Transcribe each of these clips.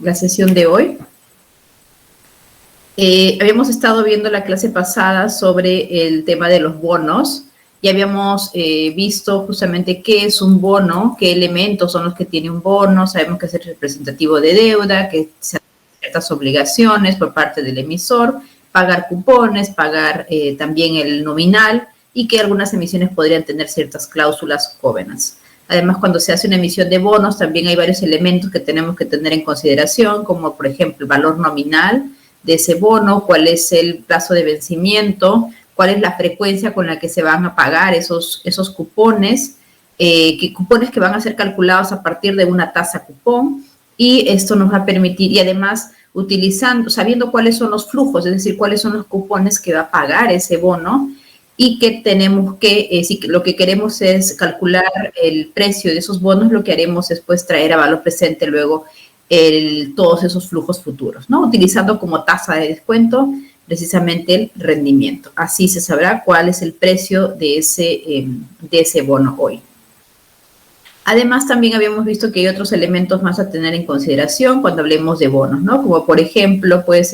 la sesión de hoy. Habíamos estado viendo la clase pasada sobre el tema de los bonos y habíamos visto justamente qué es un bono, qué elementos son los que tiene un bono. Sabemos que es el representativo de deuda, que se hacen ciertas obligaciones por parte del emisor, pagar cupones, pagar también el nominal y que algunas emisiones podrían tener ciertas cláusulas o covenants. Además, cuando se hace una emisión de bonos, también hay varios elementos que tenemos que tener en consideración, como por ejemplo el valor nominal de ese bono, cuál es el plazo de vencimiento, cuál es la frecuencia con la que se van a pagar esos cupones, cupones que van a ser calculados a partir de una tasa cupón, y esto nos va a permitir, y además sabiendo cuáles son los flujos, es decir, cuáles son los cupones que va a pagar ese bono, y que tenemos que, si lo que queremos es calcular el precio de esos bonos, lo que haremos es pues traer a valor presente luego todos esos flujos futuros, ¿no? Utilizando como tasa de descuento precisamente el rendimiento. Así se sabrá cuál es el precio de ese bono hoy. Además, también habíamos visto que hay otros elementos más a tener en consideración cuando hablemos de bonos, ¿no? Como por ejemplo, pues,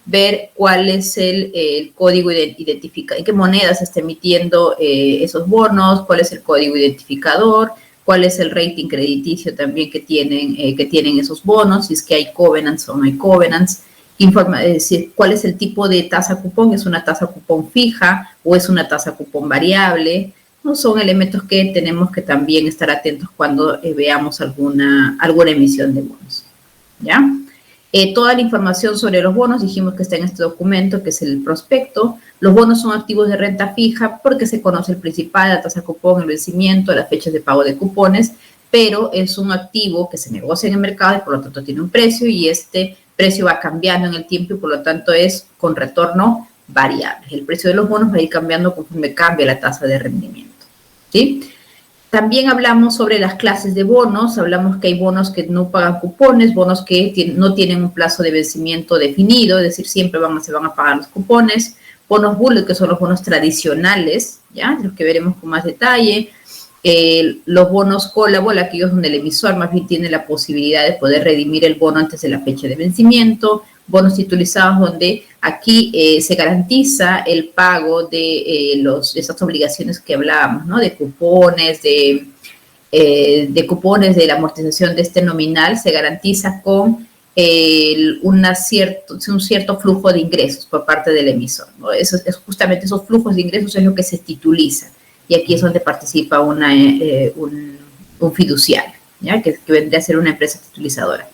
ver cuál es el código identificador, en qué moneda se está emitiendo esos bonos, cuál es el código identificador, cuál es el rating crediticio también que tienen esos bonos, si es que hay covenants o no hay covenants, es decir, cuál es el tipo de tasa cupón, es una tasa cupón fija o es una tasa cupón variable, ¿no? Son elementos que tenemos que también estar atentos cuando veamos alguna emisión de bonos, ¿ya? Toda la información sobre los bonos dijimos que está en este documento, que es el prospecto. Los bonos son activos de renta fija porque se conoce el principal, la tasa cupón, el vencimiento, las fechas de pago de cupones, pero es un activo que se negocia en el mercado y por lo tanto tiene un precio, y este precio va cambiando en el tiempo y por lo tanto es con retorno variable. El precio de los bonos va a ir cambiando conforme cambia la tasa de rendimiento, ¿sí? También hablamos sobre las clases de bonos, hablamos que hay bonos que no pagan cupones, bonos que no tienen un plazo de vencimiento definido, es decir, siempre se van a pagar los cupones, bonos bullet, que son los bonos tradicionales, ¿ya? Los que veremos con más detalle, los bonos callable, aquellos donde el emisor más bien tiene la posibilidad de poder redimir el bono antes de la fecha de vencimiento, bonos titulizados donde aquí se garantiza el pago de esas obligaciones que hablábamos, ¿no? De cupones, de cupones de la amortización de este nominal, se garantiza con un cierto flujo de ingresos por parte del emisor, ¿no? Justamente esos flujos de ingresos es lo que se tituliza, y aquí es donde participa un fiduciario, ¿ya? Que vendría a ser una empresa titulizadora.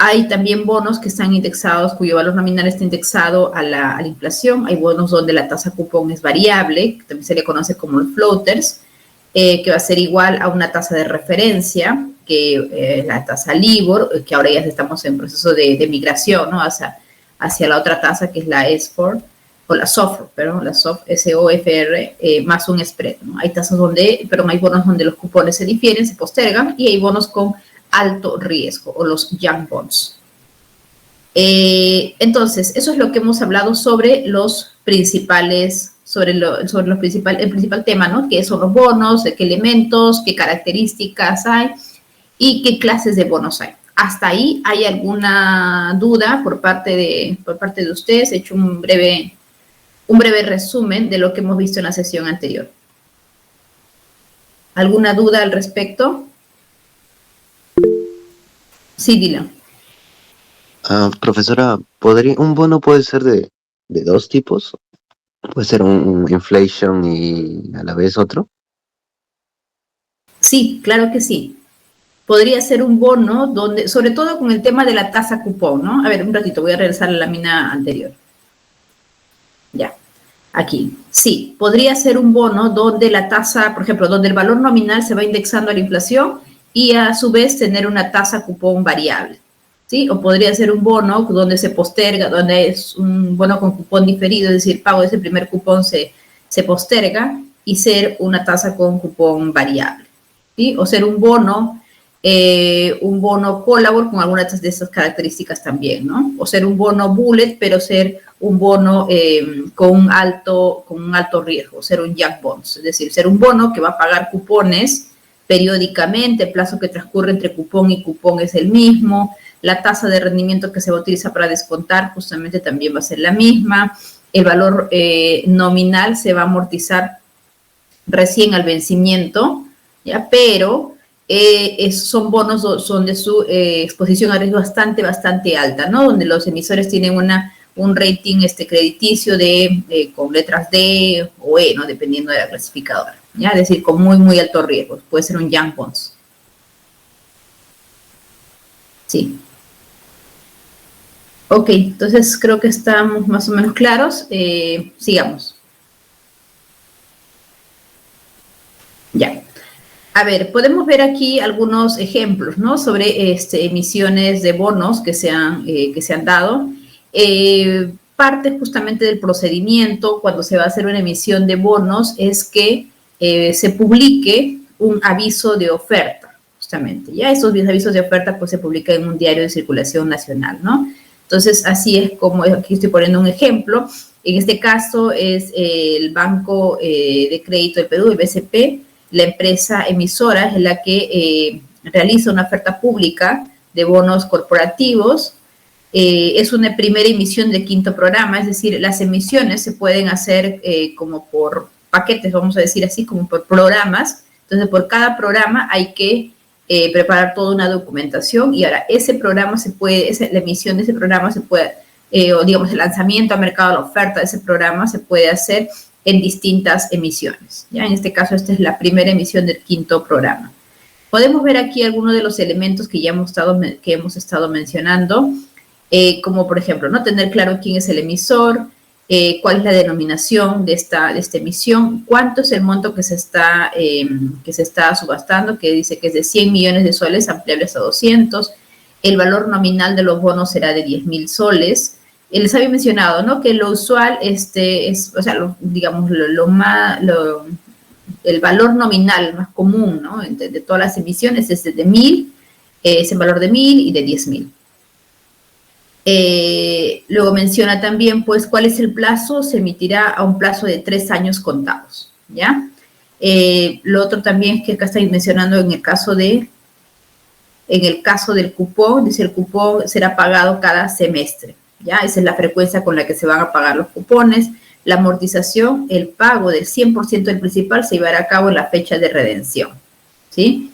Hay también bonos que están indexados, cuyo valor nominal está indexado a la inflación. Hay bonos donde la tasa cupón es variable, que también se le conoce como los floaters, que va a ser igual a una tasa de referencia, que la tasa LIBOR, que ahora ya estamos en proceso de migración, ¿no? hacia la otra tasa, que es la SOFR, o la SOFR, perdón, la SOFR, SOFR, más un spread, ¿no? Hay tasas pero hay bonos donde los cupones se difieren, se postergan, y hay bonos con alto riesgo, o los junk bonds. Entonces, eso es lo que hemos hablado sobre los principales, el principal tema, ¿no? ¿Qué son los bonos? ¿Qué elementos? ¿Qué características hay? ¿Y qué clases de bonos hay? ¿Hasta ahí hay alguna duda por parte de ustedes? He hecho un breve resumen de lo que hemos visto en la sesión anterior. ¿Alguna duda al respecto? Sí, Dylan. Profesora, ¿un bono puede ser de dos tipos? ¿Puede ser un inflation y a la vez otro? Sí, claro que sí. Podría ser un bono donde, sobre todo con el tema de la tasa cupón, ¿no? A ver, un ratito, voy a regresar a la lámina anterior. Ya, aquí. Sí, podría ser un bono donde la tasa, por ejemplo, donde el valor nominal se va indexando a la inflación y a su vez tener una tasa cupón variable, ¿sí? O podría ser un bono donde se posterga, donde es un bono con cupón diferido, es decir, pago de ese primer cupón se posterga, y ser una tasa con cupón variable, ¿sí? O ser un bono callable con algunas de esas características también, ¿no? O ser un bono bullet, pero ser un bono con un alto riesgo, ser un junk bonds, es decir, ser un bono que va a pagar cupones periódicamente, el plazo que transcurre entre cupón y cupón es el mismo, la tasa de rendimiento que se va a utilizar para descontar justamente también va a ser la misma, el valor nominal se va a amortizar recién al vencimiento, ¿ya? Pero son bonos donde su exposición a riesgo bastante alta, ¿no? Donde los emisores tienen un rating crediticio de con letras D o E, ¿no? Dependiendo de la clasificadora, ¿ya? Es decir, con muy alto riesgo. Puede ser un junk bonds. Sí. Ok, entonces creo que estamos más o menos claros. Sigamos. Ya. A ver, podemos ver aquí algunos ejemplos, ¿no? Sobre emisiones de bonos que se han dado. Parte justamente del procedimiento cuando se va a hacer una emisión de bonos es que se publique un aviso de oferta, justamente. Ya esos avisos de oferta pues se publican en un diario de circulación nacional, ¿no? Entonces, así es como, aquí estoy poniendo un ejemplo. En este caso es el Banco de Crédito del Perú, el BCP. La empresa emisora es la que realiza una oferta pública de bonos corporativos. Es una primera emisión del quinto programa, es decir, las emisiones se pueden hacer como por paquetes, vamos a decir así, como por programas. Entonces, por cada programa hay que preparar toda una documentación y ahora ese programa la emisión de ese programa se puede, o digamos el lanzamiento a mercado, la oferta de ese programa se puede hacer en distintas emisiones. ¿Ya? En este caso, esta es la primera emisión del quinto programa. Podemos ver aquí algunos de los elementos que ya hemos estado mencionando, como por ejemplo, ¿no? Tener claro quién es el emisor, cuál es la denominación de esta emisión, cuánto es el monto que se está subastando, que dice que es de 100 millones de soles ampliables a 200, el valor nominal de los bonos será de 10.000 soles. Les había mencionado, ¿no? Que lo usual es, o sea, digamos, el valor nominal más común, ¿no? De todas las emisiones es de 1.000, es el valor de 1.000 y de 10.000. Luego menciona también, pues, cuál es el plazo, se emitirá a un plazo de 3 años contados, ¿ya? Lo otro también es que acá estáis mencionando en el caso del cupón, dice el cupón será pagado cada semestre, ¿ya? Esa es la frecuencia con la que se van a pagar los cupones. La amortización, el pago del 100% del principal se llevará a cabo en la fecha de redención, ¿sí?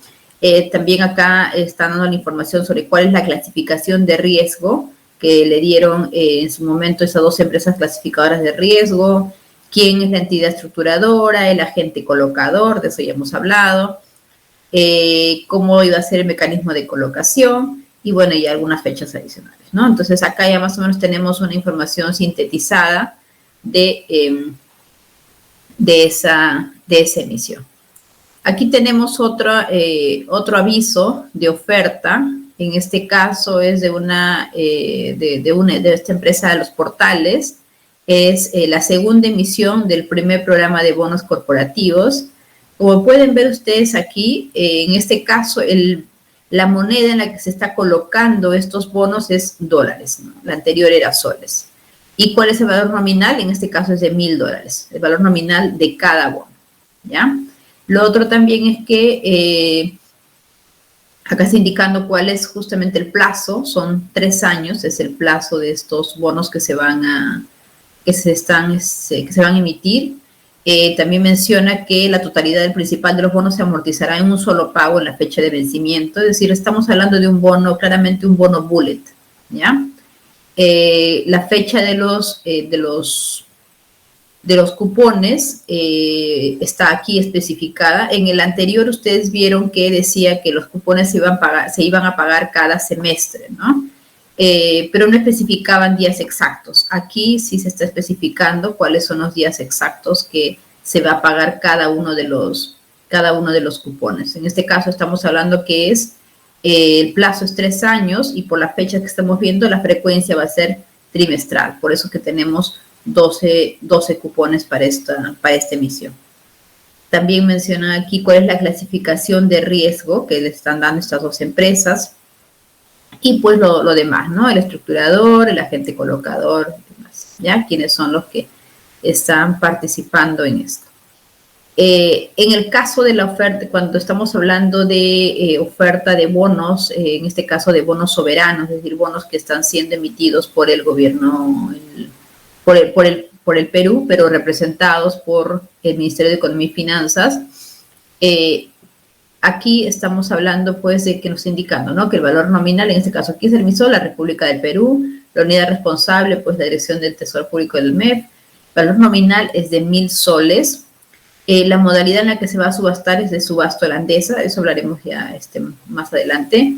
También acá están dando la información sobre cuál es la clasificación de riesgo que le dieron en su momento esas dos empresas clasificadoras de riesgo, quién es la entidad estructuradora, el agente colocador, de eso ya hemos hablado, cómo iba a ser el mecanismo de colocación y bueno, y algunas fechas adicionales, ¿no? Entonces acá ya más o menos tenemos una información sintetizada de esa emisión. Aquí tenemos otro aviso de oferta. En este caso es de esta empresa de los portales. Es la segunda emisión del primer programa de bonos corporativos. Como pueden ver ustedes aquí, en este caso la moneda en la que se está colocando estos bonos es dólares, ¿no? La anterior era soles. ¿Y cuál es el valor nominal? En este caso es de $1.000, el valor nominal de cada bono, ¿ya? Lo otro también es que acá está indicando cuál es justamente el plazo, son 3 años, es el plazo de estos bonos que se van a emitir. También menciona que la totalidad del principal de los bonos se amortizará en un solo pago en la fecha de vencimiento, es decir, estamos hablando de un bono, claramente un bono bullet, ¿ya? La fecha de los cupones está aquí especificada. En el anterior ustedes vieron que decía que los cupones se iban a pagar cada semestre, ¿no? Pero no especificaban días exactos. Aquí sí se está especificando cuáles son los días exactos que se va a pagar cada uno de los cupones. En este caso estamos hablando que el plazo es 3 años y por la fecha que estamos viendo la frecuencia va a ser trimestral. Por eso que tenemos 12 cupones para esta emisión. También menciona aquí cuál es la clasificación de riesgo que le están dando estas dos empresas y pues lo demás, ¿no? El estructurador, el agente colocador, demás, ¿ya? Quiénes son los que están participando en esto. En el caso de la oferta, cuando estamos hablando de oferta de bonos, en este caso de bonos soberanos, es decir, bonos que están siendo emitidos por el gobierno, por el Perú, pero representados por el Ministerio de Economía y Finanzas, aquí estamos hablando, pues, de que nos está indicando, ¿no? Que el valor nominal, en este caso aquí es el emisor, la República del Perú, la unidad responsable, pues, la Dirección del Tesoro Público del MEP, el valor nominal es de 1.000 soles. La modalidad en la que se va a subastar es de subasta holandesa, eso hablaremos ya más adelante.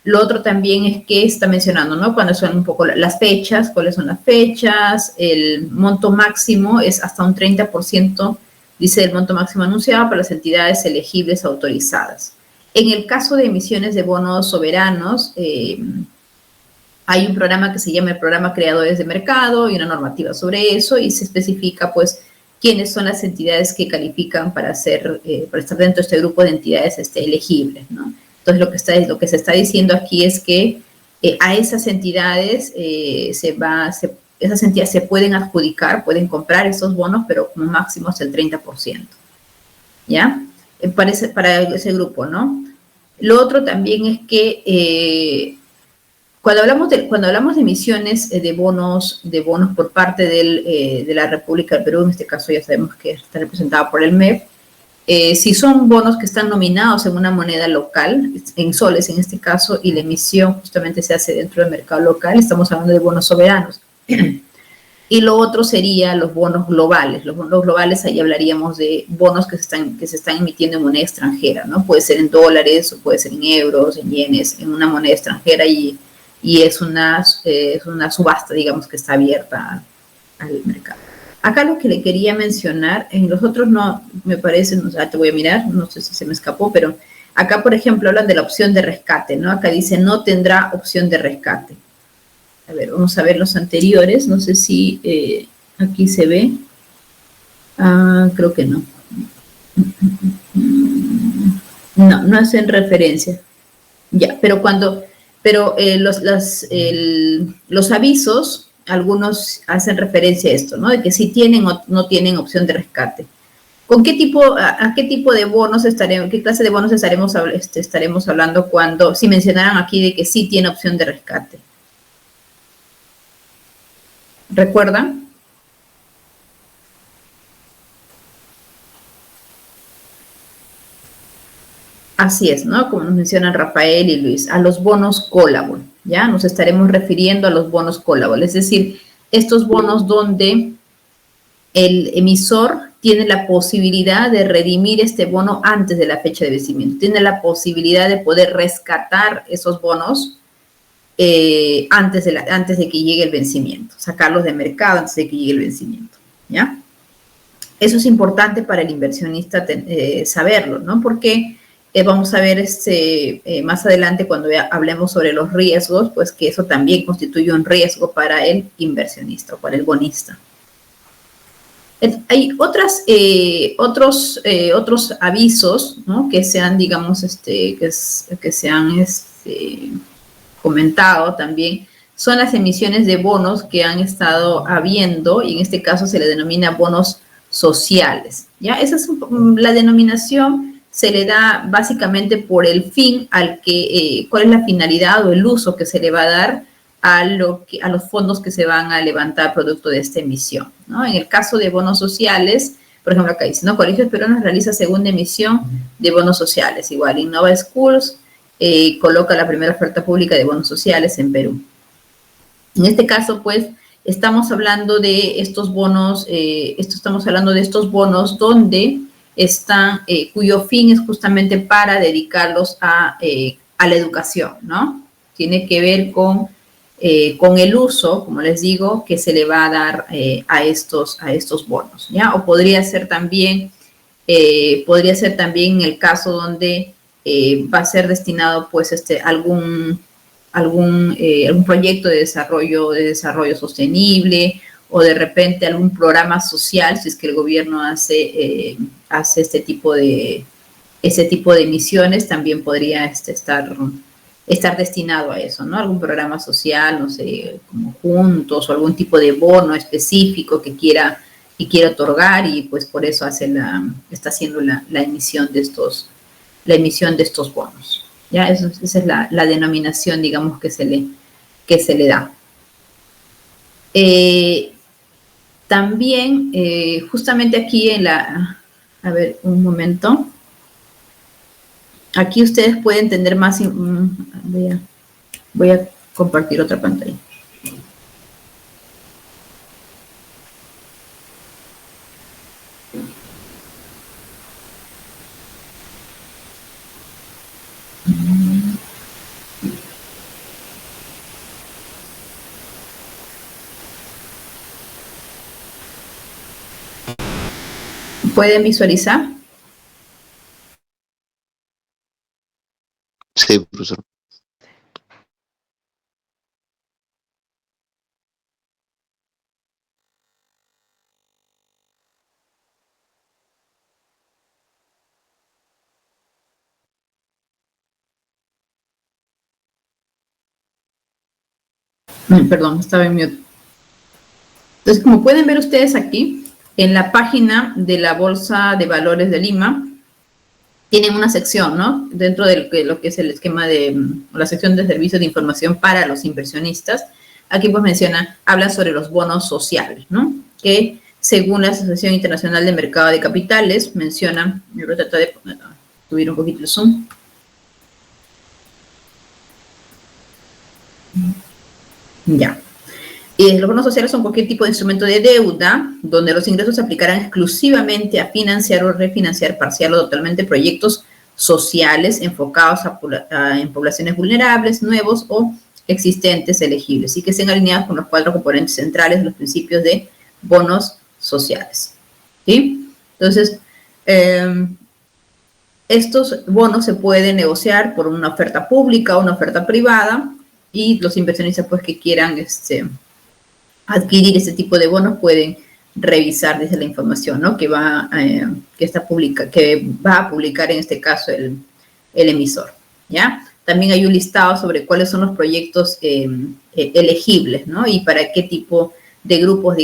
Lo otro también es que está mencionando, ¿no? Cuando son un poco las fechas, cuáles son las fechas, el monto máximo es hasta un 30%, dice el monto máximo anunciado para las entidades elegibles autorizadas. En el caso de emisiones de bonos soberanos, hay un programa que se llama el Programa Creadores de Mercado y una normativa sobre eso y se especifica, pues, quiénes son las entidades que califican para estar dentro de este grupo de entidades elegibles, ¿no? Entonces, lo que se está diciendo aquí es que a esas entidades esas entidades se pueden adjudicar, pueden comprar esos bonos, pero como máximo hasta el 30%, ¿ya? Para ese grupo, ¿no? Lo otro también es que cuando hablamos de emisiones de bonos por parte de la República del Perú, en este caso ya sabemos que está representado por el MEP, si son bonos que están nominados en una moneda local, en soles en este caso, y la emisión justamente se hace dentro del mercado local, estamos hablando de bonos soberanos. Y lo otro sería los bonos globales. Los bonos globales, ahí hablaríamos de bonos que se están emitiendo en moneda extranjera, ¿no? Puede ser en dólares, o puede ser en euros, en yenes, en una moneda extranjera y es una subasta, digamos, que está abierta al mercado. Acá lo que le quería mencionar, en los otros no, me parece, no sé, te voy a mirar, no sé si se me escapó, pero acá, por ejemplo, hablan de la opción de rescate, ¿no? Acá dice, no tendrá opción de rescate. A ver, vamos a ver los anteriores, no sé si aquí se ve. Creo que no. No hacen referencia. Ya, pero los avisos, algunos hacen referencia a esto, ¿no? De que si tienen o no tienen opción de rescate. ¿A qué tipo de bonos qué clase de bonos estaremos hablando si mencionaran aquí de que sí tiene opción de rescate? ¿Recuerdan? Así es, ¿no? Como nos mencionan Rafael y Luis, a los bonos callable, ¿ya? Nos estaremos refiriendo a los bonos callable, es decir, estos bonos donde el emisor tiene la posibilidad de redimir este bono antes de la fecha de vencimiento, tiene la posibilidad de poder rescatar esos bonos antes de que llegue el vencimiento, sacarlos de mercado antes de que llegue el vencimiento, ¿ya? Eso es importante para el inversionista saberlo, ¿no? Porque vamos a ver más adelante cuando hablemos sobre los riesgos, pues que eso también constituye un riesgo para el inversionista o para el bonista. Hay otros avisos, ¿no? Que se han, digamos, que se han comentado también, son las emisiones de bonos que han estado habiendo, y en este caso se le denomina bonos sociales, ¿ya? Esa es la denominación, se le da básicamente por el fin cuál es la finalidad o el uso que se le va a dar a los fondos que se van a levantar producto de esta emisión, ¿no? En el caso de bonos sociales, por ejemplo, acá dice, ¿no? Colegios Peruanos realiza segunda emisión de bonos sociales, igual Innova Schools coloca la primera oferta pública de bonos sociales en Perú. En este caso, pues, estamos hablando de estos bonos, donde están, cuyo fin es justamente para dedicarlos a la educación, ¿no? Tiene que ver con el uso, como les digo, que se le va a dar a estos bonos, ¿ya? O podría ser también en el caso donde va a ser destinado, pues, algún proyecto de desarrollo sostenible, o de repente algún programa social, si es que el gobierno hace ese tipo de emisiones, también podría estar destinado a eso, ¿no? Algún programa social, no sé, como Juntos, o algún tipo de bono específico que quiera quiere otorgar, y pues por eso está haciendo la emisión de estos bonos. ¿Ya? Esa es la denominación, digamos, que se le da. También, justamente aquí a ver, un momento. Aquí ustedes pueden entender más. Voy a compartir otra pantalla. ¿Pueden visualizar? Sí, profesor. Perdón, estaba en mute. Entonces, como pueden ver ustedes aquí, en la página de la Bolsa de Valores de Lima, tienen una sección, ¿no? Dentro de lo que es el esquema la sección de servicios de información para los inversionistas. Aquí pues habla sobre los bonos sociales, ¿no? Que según la Asociación Internacional de Mercado de Capitales, menciona, yo voy a tratar de subir un poquito el zoom. Ya. Los bonos sociales son cualquier tipo de instrumento de deuda donde los ingresos se aplicarán exclusivamente a financiar o refinanciar parcial o totalmente proyectos sociales enfocados en poblaciones vulnerables, nuevos o existentes elegibles, y que estén alineados con los 4 componentes centrales de los principios de bonos sociales. ¿Sí? Entonces, estos bonos se pueden negociar por una oferta pública o una oferta privada, y los inversionistas pues que quieran adquirir ese tipo de bonos pueden revisar desde la información, ¿no? que va a publicar en este caso el emisor, ¿ya? También hay un listado sobre cuáles son los proyectos elegibles, ¿no? Y para qué tipo de grupos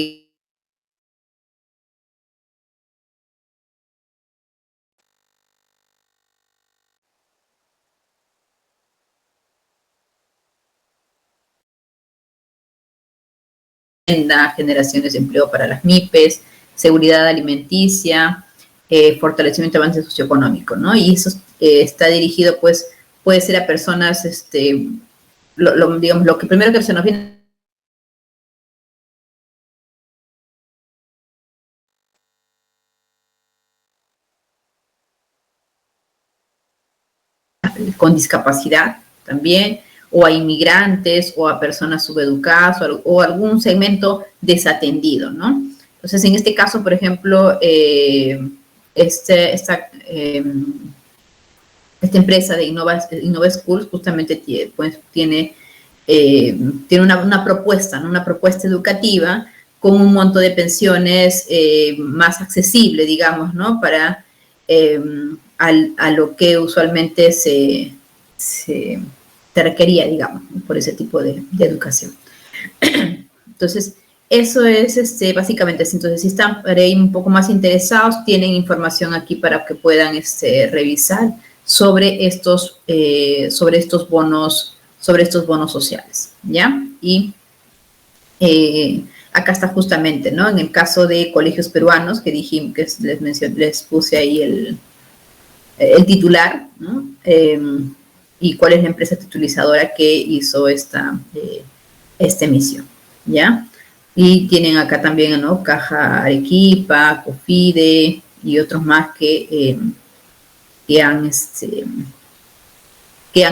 generaciones de empleo para las MIPES, seguridad alimenticia, fortalecimiento de avance socioeconómico, ¿no? Y eso está dirigido, pues, puede ser a personas, digamos, lo que primero que se nos viene con discapacidad también, o a inmigrantes, o a personas subeducadas, o algún segmento desatendido, ¿no? Entonces, en este caso, por ejemplo, esta empresa de Innova Schools justamente tiene una propuesta, ¿no? Una propuesta educativa con un monto de pensiones más accesible, digamos, ¿no? Para a lo que usualmente se requería, digamos, por ese tipo de educación. Entonces, eso es básicamente así. Entonces, si están por ahí un poco más interesados, tienen información aquí para que puedan revisar sobre estos bonos sociales, ¿ya? Y acá está justamente, ¿no? En el caso de colegios peruanos, que dijimos, que les puse ahí el titular, ¿no? Y cuál es la empresa titulizadora que hizo esta emisión, ¿ya? Y tienen acá también, ¿no? Caja Arequipa, Cofide y otros más que han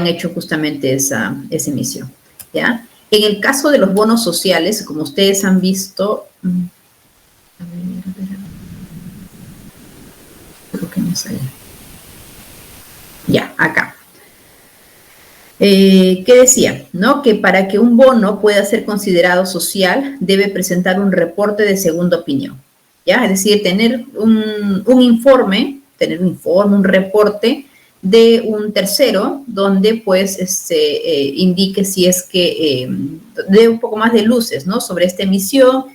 hecho justamente esa emisión, ¿ya? En el caso de los bonos sociales, como ustedes han visto, creo que no sale. Ya, acá. ¿Qué decía? ¿No? Que para que un bono pueda ser considerado social, debe presentar un reporte de segunda opinión, ¿ya? Es decir, tener un informe, un reporte de un tercero, donde pues indique si es que dé un poco más de luces, ¿no? Sobre esta emisión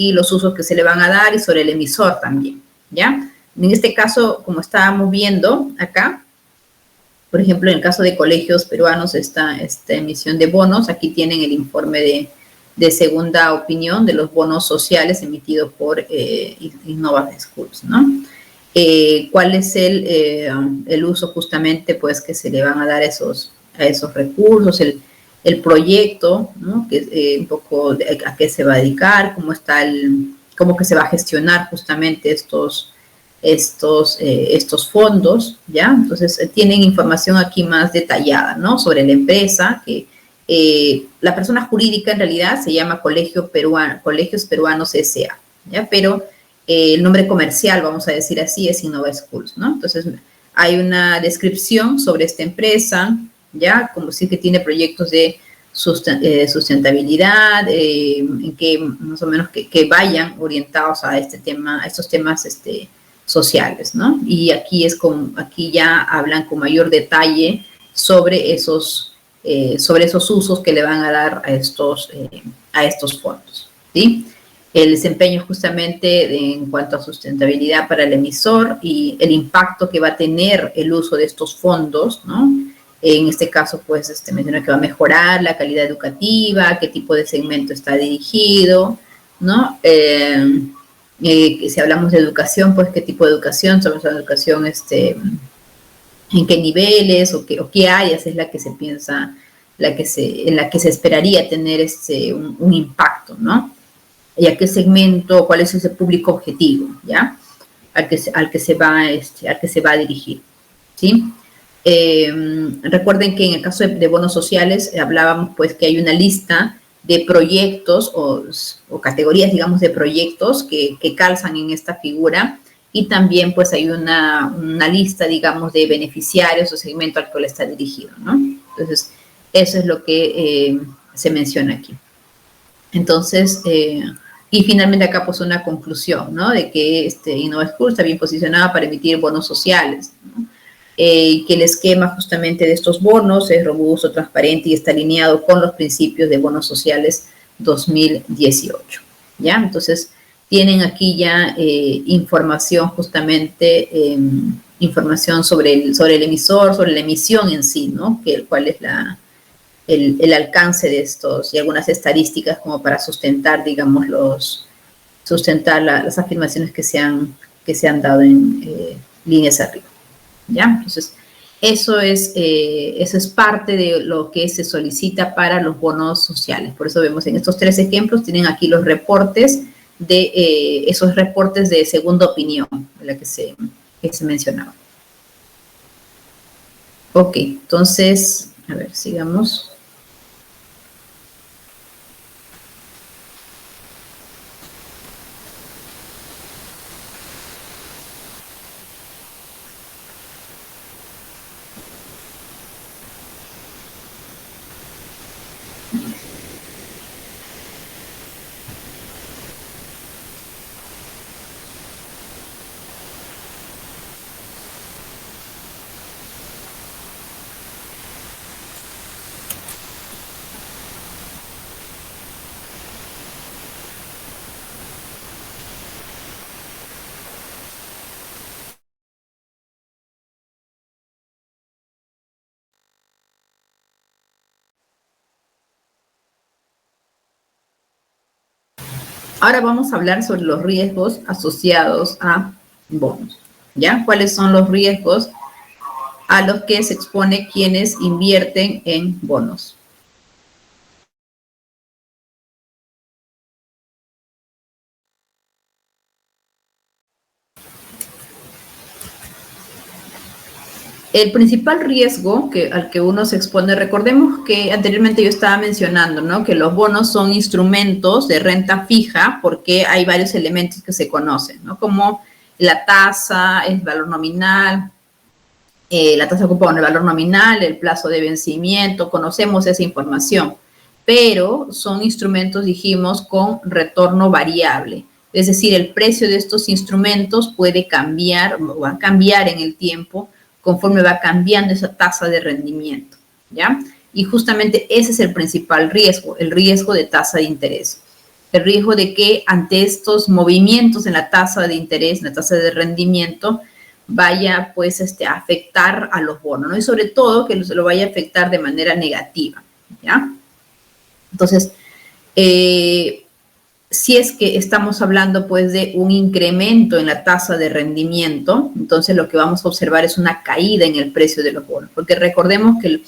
y los usos que se le van a dar y sobre el emisor también, ¿ya? En este caso, como estábamos viendo acá, por ejemplo, en el caso de colegios peruanos, esta emisión de bonos, aquí tienen el informe de segunda opinión de los bonos sociales emitidos por Innova Schools, ¿no? ¿Cuál es el uso justamente, pues, que se le van a dar a esos recursos, el proyecto, ¿no? Que, un poco a qué se va a dedicar, cómo que se va a gestionar justamente estos fondos, ¿ya? Entonces, tienen información aquí más detallada, ¿no? Sobre la empresa, que la persona jurídica en realidad se llama Colegios Peruanos S.A., ¿ya? Pero el nombre comercial, vamos a decir así, es Innova Schools, ¿no? Entonces, hay una descripción sobre esta empresa, ¿ya? Como si que tiene proyectos de sustentabilidad, en que más o menos que vayan orientados a este tema, a estos temas sociales, ¿no? Y aquí ya hablan con mayor detalle sobre esos usos que le van a dar a estos fondos, ¿sí? El desempeño justamente en cuanto a sustentabilidad para el emisor y el impacto que va a tener el uso de estos fondos, ¿no? En este caso, pues, menciona que va a mejorar la calidad educativa, qué tipo de segmento está dirigido, ¿no? Si hablamos de educación, pues, qué tipo de educación, sobre la educación, en qué niveles o qué áreas es la que se piensa, en la que se esperaría tener un impacto, ¿no? Y a qué segmento, cuál es ese público objetivo, ¿ya? Al que se va a dirigir, ¿sí? Recuerden que en el caso de bonos sociales hablábamos, pues, que hay una lista de proyectos o categorías, digamos, de proyectos que calzan en esta figura, y también, pues, hay una lista, digamos, de beneficiarios o segmento al que le está dirigido, ¿no? Entonces, eso es lo que se menciona aquí. Entonces, y finalmente acá, pues, una conclusión, ¿no? De que Innova Schools está bien posicionada para emitir bonos sociales, ¿no? Que el esquema justamente de estos bonos es robusto, transparente y está alineado con los principios de bonos sociales 2018, ¿ya? Entonces, tienen aquí ya información justamente, información sobre el emisor, sobre la emisión en sí, ¿no? Cuál es el alcance de estos, y algunas estadísticas como para sustentar, digamos, las afirmaciones que se han dado en líneas arriba, ¿ya? Entonces, eso es parte de lo que se solicita para los bonos sociales. Por eso vemos en estos 3 ejemplos, tienen aquí los reportes esos reportes de segunda opinión, la que se mencionaba. Ok, entonces, a ver, sigamos. Ahora vamos a hablar sobre los riesgos asociados a bonos, ¿ya? ¿Cuáles son los riesgos a los que se expone quienes invierten en bonos? El principal riesgo al que uno se expone, recordemos que anteriormente yo estaba mencionando, ¿no? Que los bonos son instrumentos de renta fija porque hay varios elementos que se conocen, ¿no? Como la tasa, el valor nominal, la tasa de cupón, el valor nominal, el plazo de vencimiento, conocemos esa información, pero son instrumentos, dijimos, con retorno variable. Es decir, el precio de estos instrumentos puede cambiar o va a cambiar en el tiempo conforme va cambiando esa tasa de rendimiento, ¿ya? Y justamente ese es el principal riesgo, el riesgo de tasa de interés. el riesgo de que ante estos movimientos en la tasa de interés, en la tasa de rendimiento, vaya pues a afectar a los bonos, ¿no? Y sobre todo que lo vaya a afectar de manera negativa, ¿ya? Entonces, si es que estamos hablando pues de un incremento en la tasa de rendimiento, entonces lo que vamos a observar es una caída en el precio de los bonos, porque recordemos que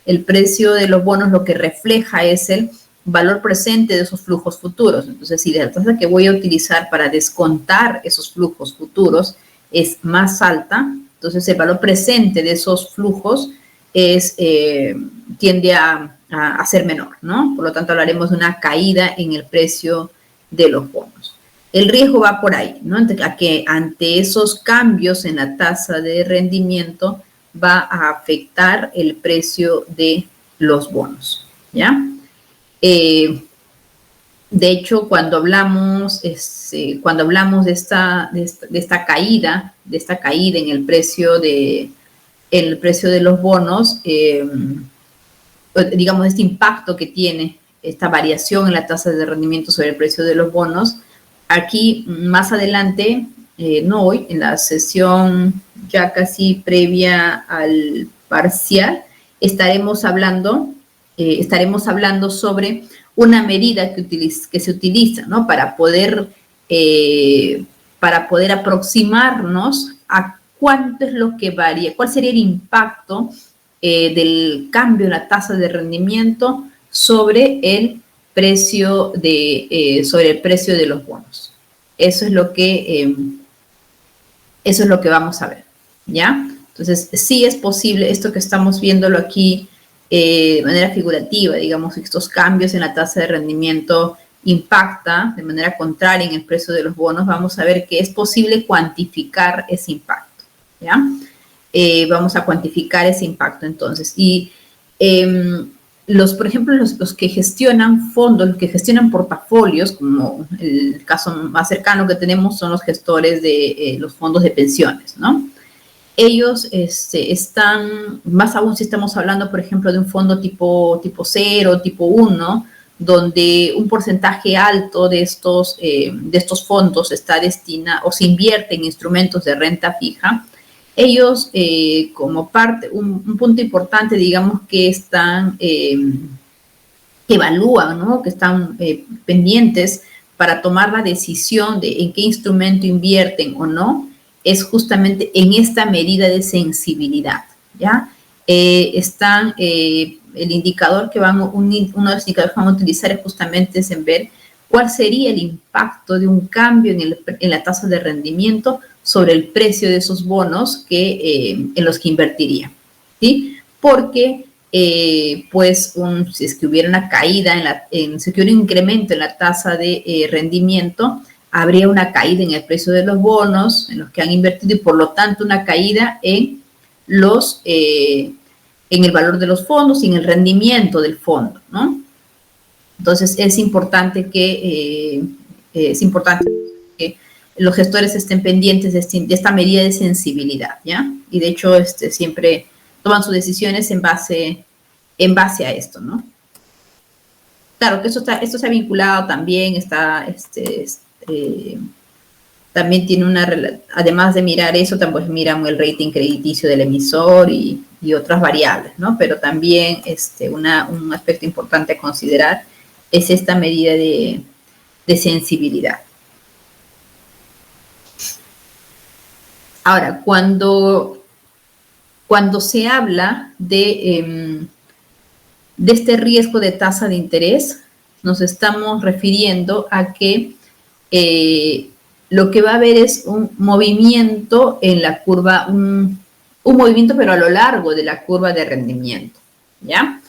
el precio de los bonos lo que refleja es el valor presente de esos flujos futuros. Entonces, si la tasa que voy a utilizar para descontar esos flujos futuros es más alta, entonces el valor presente de esos flujos tiende a ser menor, ¿no? Por lo tanto, hablaremos de una caída en el precio de los bonos. El riesgo va por ahí, ¿no? A que ante esos cambios en la tasa de rendimiento va a afectar el precio de los bonos, ¿ya? De hecho, cuando hablamos de esta caída en el precio de los bonos, digamos, este impacto que tiene esta variación en la tasa de rendimiento sobre el precio de los bonos, aquí más adelante, no hoy, en la sesión ya casi previa al parcial, estaremos hablando sobre una medida que se utiliza, ¿no? para poder aproximarnos a cuánto es lo que varía, cuál sería el impacto del cambio en la tasa de rendimiento sobre el precio de los bonos. Eso es lo que vamos a ver, ¿ya? Entonces, sí es posible esto que estamos viéndolo aquí de manera figurativa, digamos, estos cambios en la tasa de rendimiento impacta de manera contraria en el precio de los bonos. Vamos a ver que es posible cuantificar ese impacto, ¿ya? Vamos a cuantificar ese impacto entonces. Y por ejemplo, los que gestionan fondos, los que gestionan portafolios, como el caso más cercano que tenemos son los gestores de los fondos de pensiones, ¿no? Ellos están, más aún si estamos hablando, por ejemplo, de un fondo tipo 0, tipo 1, donde un porcentaje alto de estos fondos está destinado o se invierte en instrumentos de renta fija. Ellos, como parte, un punto importante, digamos, que están, que evalúan, ¿no? Que están pendientes para tomar la decisión de en qué instrumento invierten o no, es justamente en esta medida de sensibilidad, ¿ya? El indicador uno de los indicadores que van a utilizar es justamente en ver cuál sería el impacto de un cambio en la tasa de rendimiento sobre el precio de esos bonos en los que invertiría, ¿sí? Porque, si es que hubiera una caída, si es que hubiera un incremento en la tasa de rendimiento, habría una caída en el precio de los bonos en los que han invertido y, por lo tanto, una caída en el valor de los fondos y en el rendimiento del fondo, ¿no? Entonces, es importante que los gestores estén pendientes de esta medida de sensibilidad, ¿ya? Y de hecho, siempre toman sus decisiones en base a esto, ¿no? Claro que esto está vinculado también, también tiene además de mirar eso, también miran el rating crediticio del emisor y otras variables, ¿no? Pero también un aspecto importante a considerar es esta medida de sensibilidad. Ahora, cuando se habla de este riesgo de tasa de interés, nos estamos refiriendo a que lo que va a haber es un movimiento en la curva, un movimiento pero a lo largo de la curva de rendimiento, ¿ya?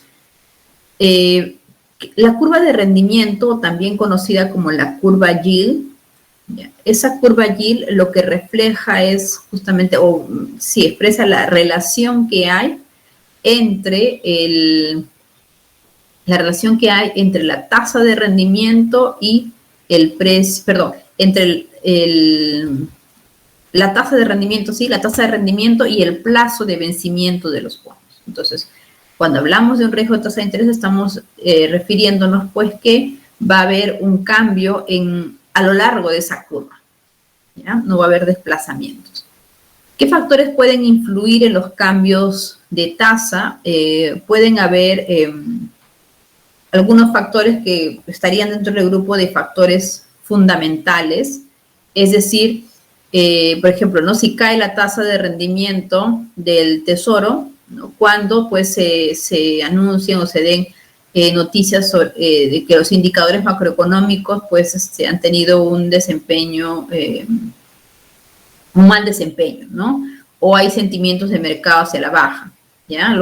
La curva de rendimiento, también conocida como la curva yield, esa curva yield lo que refleja es justamente, expresa la relación que hay entre la tasa de rendimiento y el precio, perdón, entre la tasa de rendimiento, sí, la tasa de rendimiento y el plazo de vencimiento de los bonos. Entonces, cuando hablamos de un riesgo de tasa de interés, estamos refiriéndonos, pues, que va a haber un cambio a lo largo de esa curva, ¿ya? No va a haber desplazamientos. ¿Qué factores pueden influir en los cambios de tasa? Pueden haber algunos factores que estarían dentro del grupo de factores fundamentales, es decir, por ejemplo, ¿no? Si cae la tasa de rendimiento del Tesoro, ¿no? Cuando pues se anuncien o se den noticias sobre, de que los indicadores macroeconómicos pues han tenido un desempeño, un mal desempeño, ¿no? O hay sentimientos de mercado hacia la baja, ¿ya?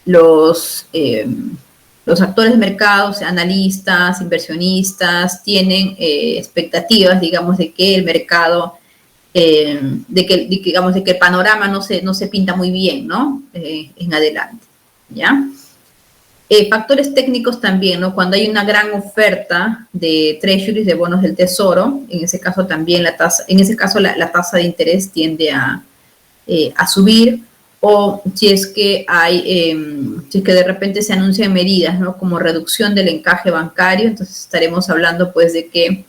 Los actores de mercado, analistas, inversionistas, tienen expectativas, digamos, de que el mercado, de que el panorama no se pinta muy bien, ¿no? En adelante, ¿ya? Factores técnicos también, ¿no? Cuando hay una gran oferta de treasuries, de bonos del tesoro, en ese caso también la tasa de interés tiende a subir, o si es que de repente se anuncian medidas, ¿no? Como reducción del encaje bancario, entonces estaremos hablando pues de que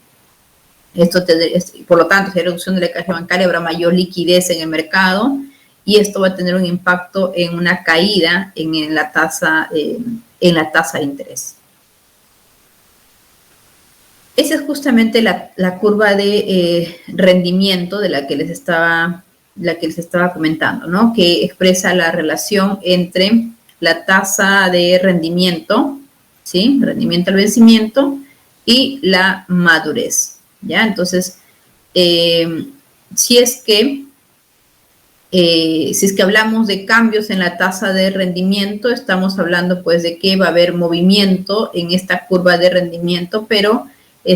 por lo tanto, si hay reducción del encaje bancario, habrá mayor liquidez en el mercado y esto va a tener un impacto en una caída en la tasa de interés. Esa es justamente la curva de rendimiento de la que les estaba comentando, ¿no? Que expresa la relación entre la tasa de rendimiento, ¿sí? Rendimiento al vencimiento y la madurez, ¿ya? Entonces, si es que hablamos de cambios en la tasa de rendimiento, estamos hablando pues de que va a haber movimiento en esta curva de rendimiento, pero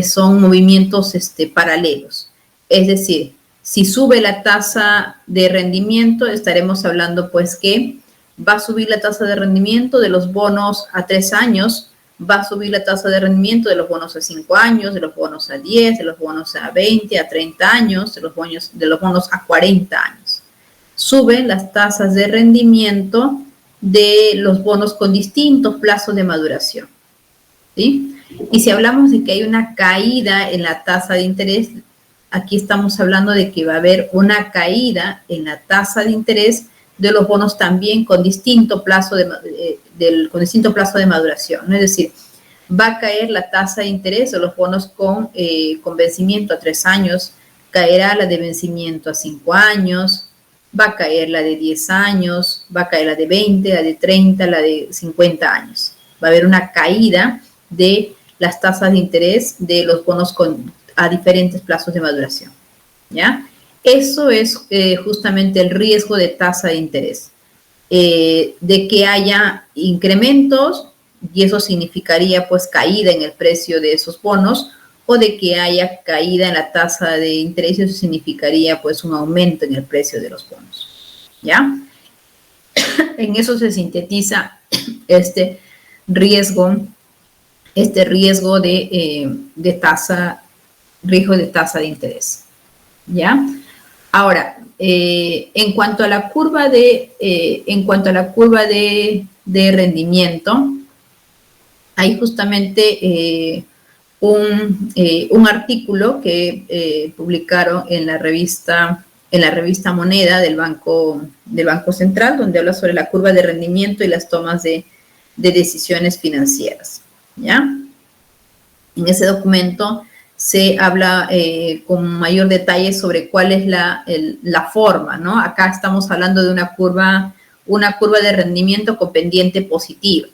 son movimientos paralelos. Es decir, si sube la tasa de rendimiento, estaremos hablando pues que va a subir la tasa de rendimiento de los bonos a 3 años, va a subir la tasa de rendimiento de los bonos a 5 años, de los bonos a 10, de los bonos a 20, a 30 años, de los bonos a 40 años. Suben las tasas de rendimiento de los bonos con distintos plazos de maduración, ¿sí? Y si hablamos de que hay una caída en la tasa de interés, aquí estamos hablando de que va a haber una caída en la tasa de interés de los bonos también con distinto plazo de maduración, ¿no? Es decir, va a caer la tasa de interés de los bonos con vencimiento a 3 años, caerá la de vencimiento a 5 años, va a caer la de 10 años, va a caer la de 20, la de 30, la de 50 años. Va a haber una caída de las tasas de interés de los bonos a diferentes plazos de maduración, ¿ya? Eso es justamente el riesgo de tasa de interés, de que haya incrementos y eso significaría pues caída en el precio de esos bonos, o de que haya caída en la tasa de interés y eso significaría pues un aumento en el precio de los bonos, ¿ya? En eso se sintetiza este riesgo de tasa de interés, ¿ya? Ahora, en cuanto a la curva de rendimiento, hay justamente un artículo que publicaron en la revista Moneda del Banco Central, donde habla sobre la curva de rendimiento y las tomas de decisiones financieras, ¿ya? En ese documento se habla con mayor detalle sobre cuál es la forma, ¿no? Acá estamos hablando de una curva de rendimiento con pendiente positiva,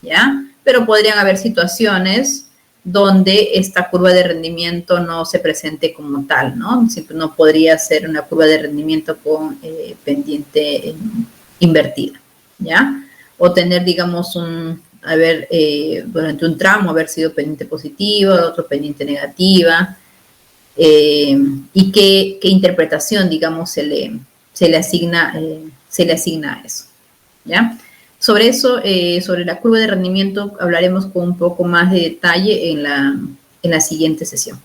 ¿ya? Pero podrían haber situaciones donde esta curva de rendimiento no se presente como tal, ¿no? No podría ser una curva de rendimiento con pendiente invertida, ¿ya? O tener, digamos, durante un tramo haber sido pendiente positiva, otro pendiente negativa, y qué interpretación, digamos, se le asigna a eso, ¿ya? Sobre eso, sobre la curva de rendimiento, hablaremos con un poco más de detalle en la siguiente sesión.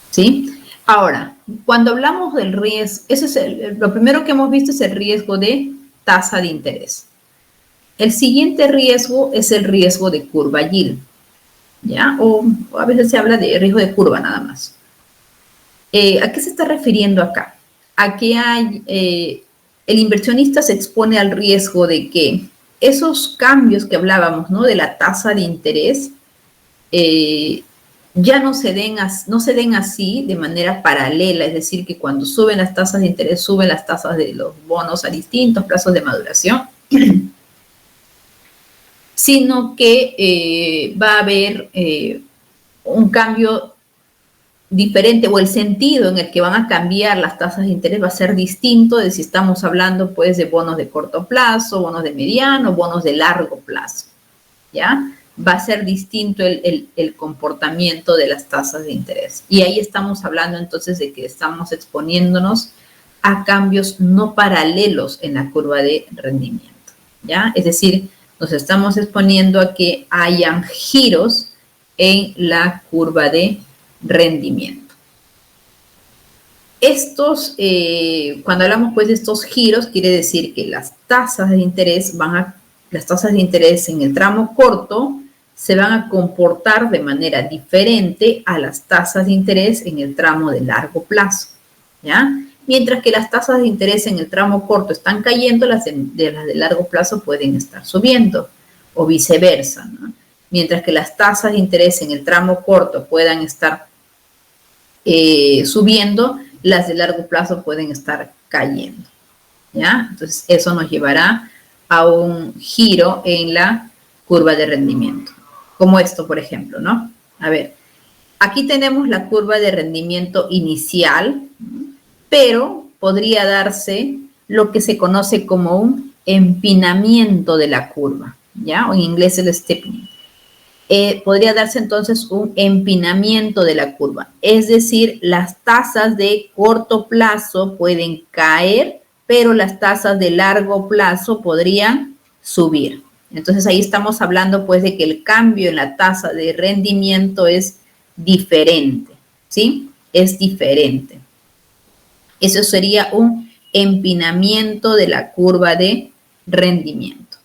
¿Sí? Ahora, cuando hablamos del riesgo, lo primero que hemos visto es el riesgo de tasa de interés. El siguiente riesgo es el riesgo de curva yield, ¿ya? O a veces se habla de riesgo de curva nada más. ¿A qué se está refiriendo acá? A que el inversionista se expone al riesgo de que esos cambios que hablábamos, ¿no? De la tasa de interés, ya no se den así de manera paralela, es decir, que cuando suben las tasas de interés, suben las tasas de los bonos a distintos plazos de maduración, sino que va a haber un cambio diferente, o el sentido en el que van a cambiar las tasas de interés va a ser distinto de si estamos hablando pues de bonos de corto plazo, bonos de mediano, bonos de largo plazo, ¿ya? Va a ser distinto el comportamiento de las tasas de interés. Y ahí estamos hablando entonces de que estamos exponiéndonos a cambios no paralelos en la curva de rendimiento, ¿ya? Es decir, nos estamos exponiendo a que hayan giros en la curva de rendimiento. Cuando hablamos pues de estos giros, quiere decir que las tasas de interés en el tramo corto se van a comportar de manera diferente a las tasas de interés en el tramo de largo plazo, ¿ya? Mientras que las tasas de interés en el tramo corto están cayendo, las de largo plazo pueden estar subiendo, o viceversa, ¿no? Mientras que las tasas de interés en el tramo corto puedan estar subiendo, las de largo plazo pueden estar cayendo, ¿ya? Entonces, eso nos llevará a un giro en la curva de rendimiento, como esto, por ejemplo, ¿no? A ver, aquí tenemos la curva de rendimiento inicial, pero podría darse lo que se conoce como un empinamiento de la curva, ¿ya? O en inglés el steepening. Podría darse entonces un empinamiento de la curva. Es decir, las tasas de corto plazo pueden caer, pero las tasas de largo plazo podrían subir. Entonces ahí estamos hablando pues de que el cambio en la tasa de rendimiento es diferente, ¿sí? Es diferente. Eso sería un empinamiento de la curva de rendimiento,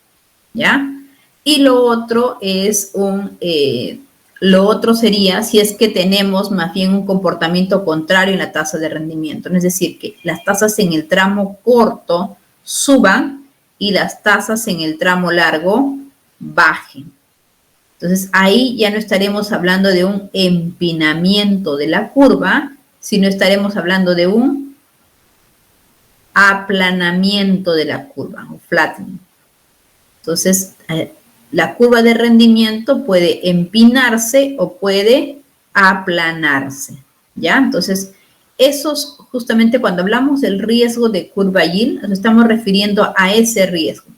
¿ya? Y lo otro sería si es que tenemos más bien un comportamiento contrario en la tasa de rendimiento, es decir, que las tasas en el tramo corto suban y las tasas en el tramo largo bajen. Entonces, ahí ya no estaremos hablando de un empinamiento de la curva, sino estaremos hablando de un aplanamiento de la curva, o flattening. Entonces, la curva de rendimiento puede empinarse o puede aplanarse, ¿ya? Entonces, esos, justamente cuando hablamos del riesgo de curva yield, nos estamos refiriendo a ese riesgo,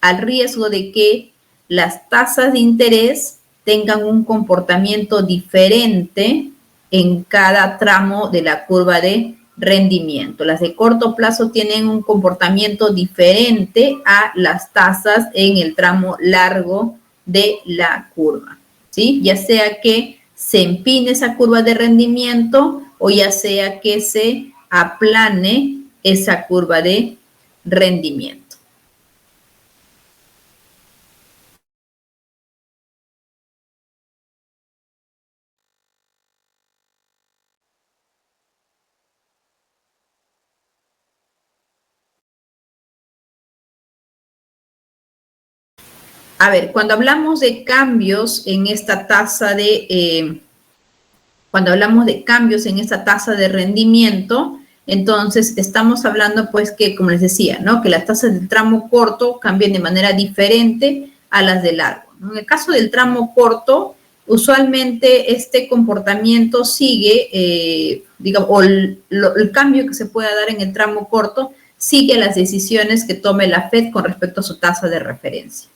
al riesgo de que las tasas de interés tengan un comportamiento diferente en cada tramo de la curva de rendimiento. Las de corto plazo tienen un comportamiento diferente a las tasas en el tramo largo de la curva, ¿sí? Ya sea que se empine esa curva de rendimiento o ya sea que se aplane esa curva de rendimiento. A ver, cuando hablamos de cambios en esta tasa de, rendimiento, entonces estamos hablando pues que, como les decía, ¿no? Que las tasas del tramo corto cambien de manera diferente a las de largo, ¿no? En el caso del tramo corto, usualmente este comportamiento sigue, digamos, o el cambio que se pueda dar en el tramo corto sigue las decisiones que tome la FED con respecto a su tasa de referencia,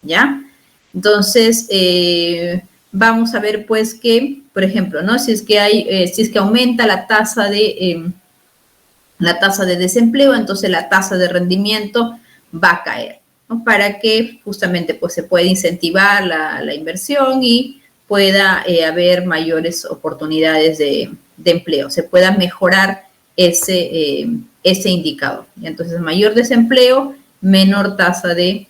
¿ya? Entonces, vamos a ver pues que, por ejemplo, ¿no? Si es que aumenta la tasa de desempleo, entonces la tasa de rendimiento va a caer, ¿no? Para que justamente pues se pueda incentivar la inversión y pueda haber mayores oportunidades de empleo, se pueda mejorar ese indicador. Y entonces, mayor desempleo, menor tasa de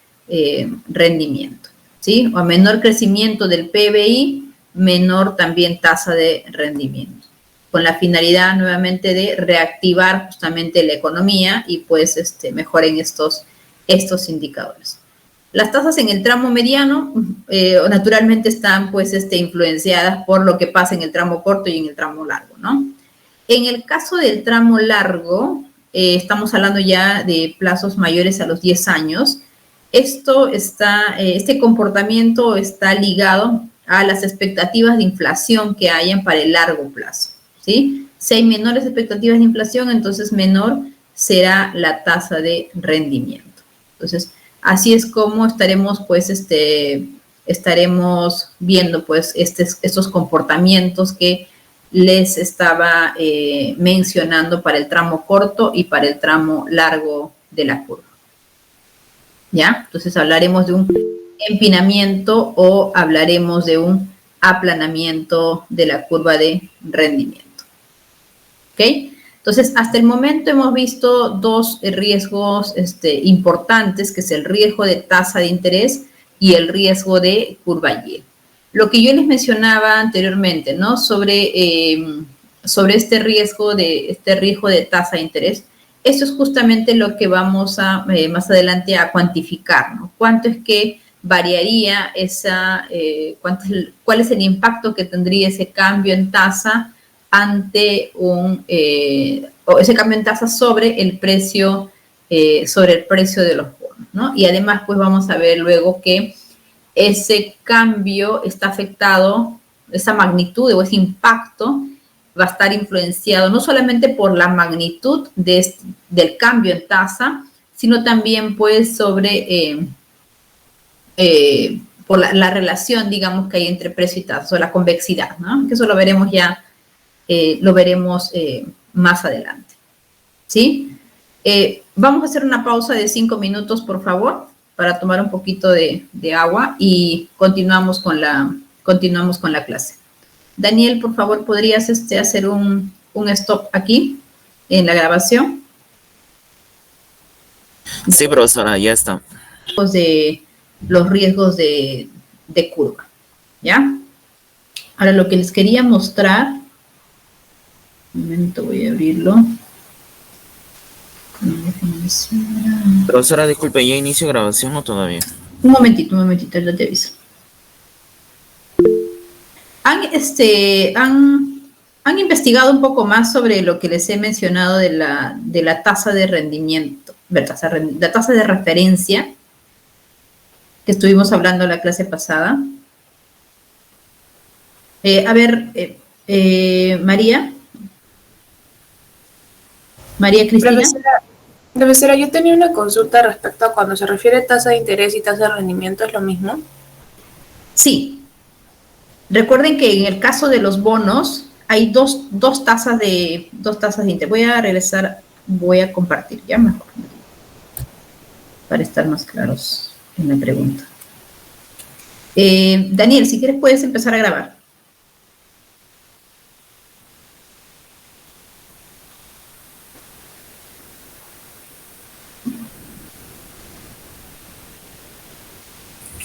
rendimiento, ¿sí? O a menor crecimiento del PBI, menor también tasa de rendimiento, con la finalidad nuevamente de reactivar justamente la economía y pues mejoren estos indicadores. Las tasas en el tramo mediano naturalmente están pues influenciadas por lo que pasa en el tramo corto y en el tramo largo, ¿no? En el caso del tramo largo, estamos hablando ya de plazos mayores a los 10 años. Este comportamiento está ligado a las expectativas de inflación que hayan para el largo plazo, ¿sí? Si hay menores expectativas de inflación, entonces menor será la tasa de rendimiento. Entonces, así es como estaremos, pues, estaremos viendo, pues, estos comportamientos que les estaba mencionando para el tramo corto y para el tramo largo de la curva. ¿Ya? Entonces hablaremos de un empinamiento o hablaremos de un aplanamiento de la curva de rendimiento. ¿Ok? Entonces, hasta el momento hemos visto dos riesgos importantes, que es el riesgo de tasa de interés y el riesgo de curva Y. Lo que yo les mencionaba anteriormente, ¿no? Sobre este riesgo de tasa de interés, eso es justamente lo que vamos a más adelante a cuantificar, ¿no? ¿Cuánto es que variaría cuál es el impacto que tendría ese cambio en tasa ante o ese cambio en tasa sobre el precio de los bonos, ¿no? Y además, pues vamos a ver luego que ese cambio está afectado, esa magnitud o ese impacto va a estar influenciado no solamente por la magnitud del cambio en tasa, sino también pues sobre por la relación, digamos, que hay entre precio y tasa, o la convexidad, ¿no? Que eso lo veremos ya, más adelante, ¿sí? Vamos a hacer una pausa de 5 minutos, por favor, para tomar un poquito de agua y continuamos con la clase. Daniel, por favor, ¿podrías hacer un stop aquí en la grabación? Sí, profesora, ya está. Los riesgos de curva, ¿ya? Ahora, lo que les quería mostrar, un momento, voy a abrirlo. Profesora, disculpe, ¿ya inicio grabación o todavía? Un momentito, ya te aviso. Han investigado un poco más sobre lo que les he mencionado de la tasa de rendimiento, la tasa de referencia que estuvimos hablando en la clase pasada. María Cristina. Profesora, yo tenía una consulta respecto a cuando se refiere a tasa de interés y tasa de rendimiento, ¿es lo mismo? Sí. Recuerden que en el caso de los bonos hay dos tasas de interés. Voy a regresar, voy a compartir ya mejor, para estar más claros en la pregunta. Daniel, si quieres puedes empezar a grabar.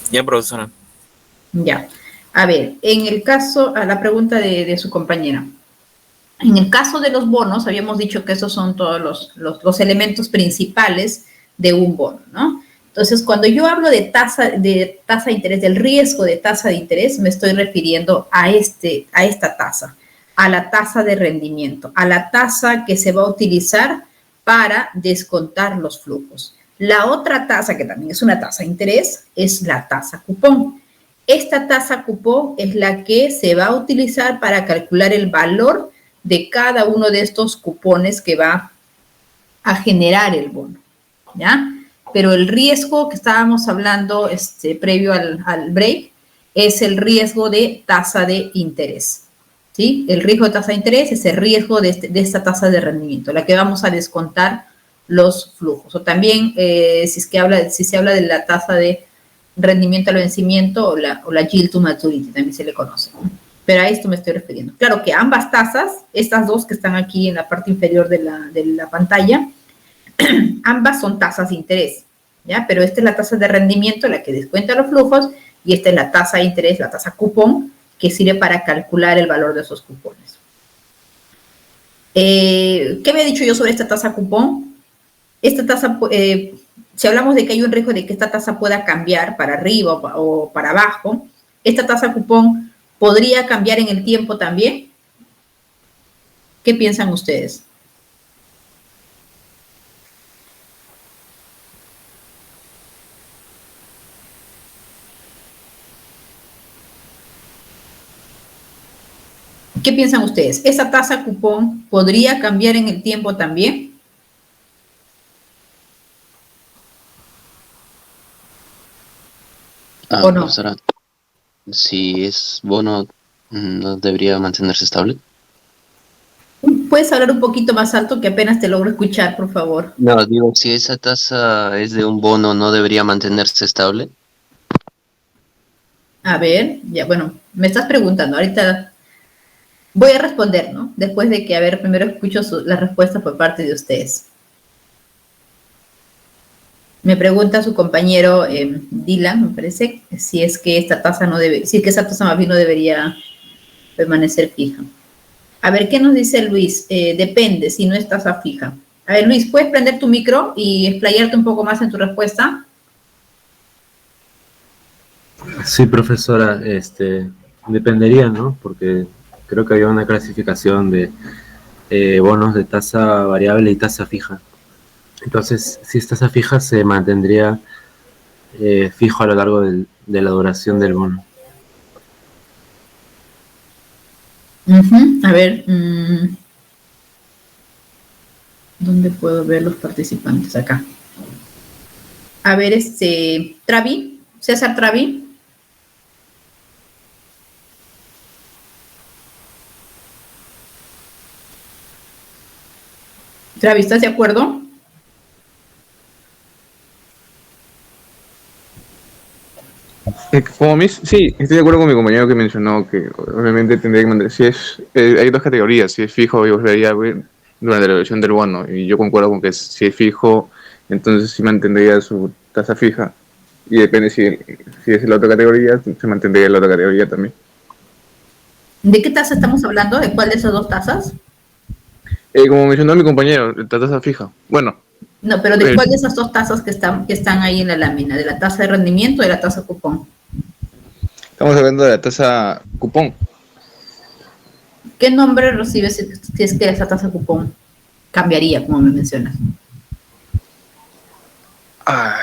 Ya, profesora. Ya. A ver, en el caso, a la pregunta de su compañera. En el caso de los bonos, habíamos dicho que esos son todos los elementos principales de un bono, ¿no? Entonces, cuando yo hablo de tasa de interés, del riesgo de tasa de interés, me estoy refiriendo a esta tasa, a la tasa de rendimiento, a la tasa que se va a utilizar para descontar los flujos. La otra tasa, que también es una tasa de interés, es la tasa cupón. Esta tasa cupón es la que se va a utilizar para calcular el valor de cada uno de estos cupones que va a generar el bono, ¿ya? Pero el riesgo que estábamos hablando previo al break es el riesgo de tasa de interés, ¿sí? El riesgo de tasa de interés es el riesgo de esta tasa de rendimiento, la que vamos a descontar los flujos. O también, si se habla de la tasa de rendimiento al vencimiento o la yield to maturity, también se le conoce, ¿no? Pero a esto me estoy refiriendo. Claro que ambas tasas, estas dos que están aquí en la parte inferior de la pantalla, ambas son tasas de interés, ¿ya? Pero esta es la tasa de rendimiento, la que descuenta los flujos, y esta es la tasa de interés, la tasa cupón, que sirve para calcular el valor de esos cupones. ¿Qué había dicho yo sobre esta tasa cupón? Esta tasa, si hablamos de que hay un riesgo de que esta tasa pueda cambiar para arriba o para abajo, esta tasa cupón podría cambiar en el tiempo también. ¿Qué piensan ustedes? ¿Qué piensan ustedes? ¿Esa tasa cupón podría cambiar en el tiempo también? ¿O no? Profesora, si es bono, ¿no debería mantenerse estable? ¿Puedes hablar un poquito más alto que apenas te logro escuchar, por favor? No, digo, si esa tasa es de un bono, ¿no debería mantenerse estable? A ver, ya, bueno, me estás preguntando, ahorita voy a responder, ¿no? Después de que, a ver, primero escucho la respuesta por parte de ustedes. Me pregunta su compañero Dylan, me parece, si es que esta tasa no debe, si es que esa tasa más bien no debería permanecer fija. A ver, ¿qué nos dice Luis? Depende, si no es tasa fija. A ver, Luis, ¿puedes prender tu micro y explayarte un poco más en tu respuesta? Sí, profesora, dependería, ¿no? Porque creo que había una clasificación de bonos de tasa variable y tasa fija. Entonces, si es tasa fija, se mantendría fijo a lo largo de la duración del bono. A ver, ¿dónde puedo ver los participantes? Acá. A ver, Travi, César Travi. Travi, ¿estás de acuerdo? Sí, estoy de acuerdo con mi compañero que mencionó que obviamente tendría que mantener, si es, hay dos categorías, si es fijo yo vería durante la duración del bono, y yo concuerdo con que si es fijo, entonces sí mantendría su tasa fija, y depende si es la otra categoría, se mantendría la otra categoría también. ¿De qué tasa estamos hablando? ¿De cuál de esas dos tasas? Como mencionó mi compañero, la tasa fija, bueno. No, pero ¿de cuál de esas dos tasas que están ahí en la lámina? ¿De la tasa de rendimiento o de la tasa cupón? Estamos hablando de la tasa cupón. ¿Qué nombre recibe si es que esa tasa cupón cambiaría, como me mencionas?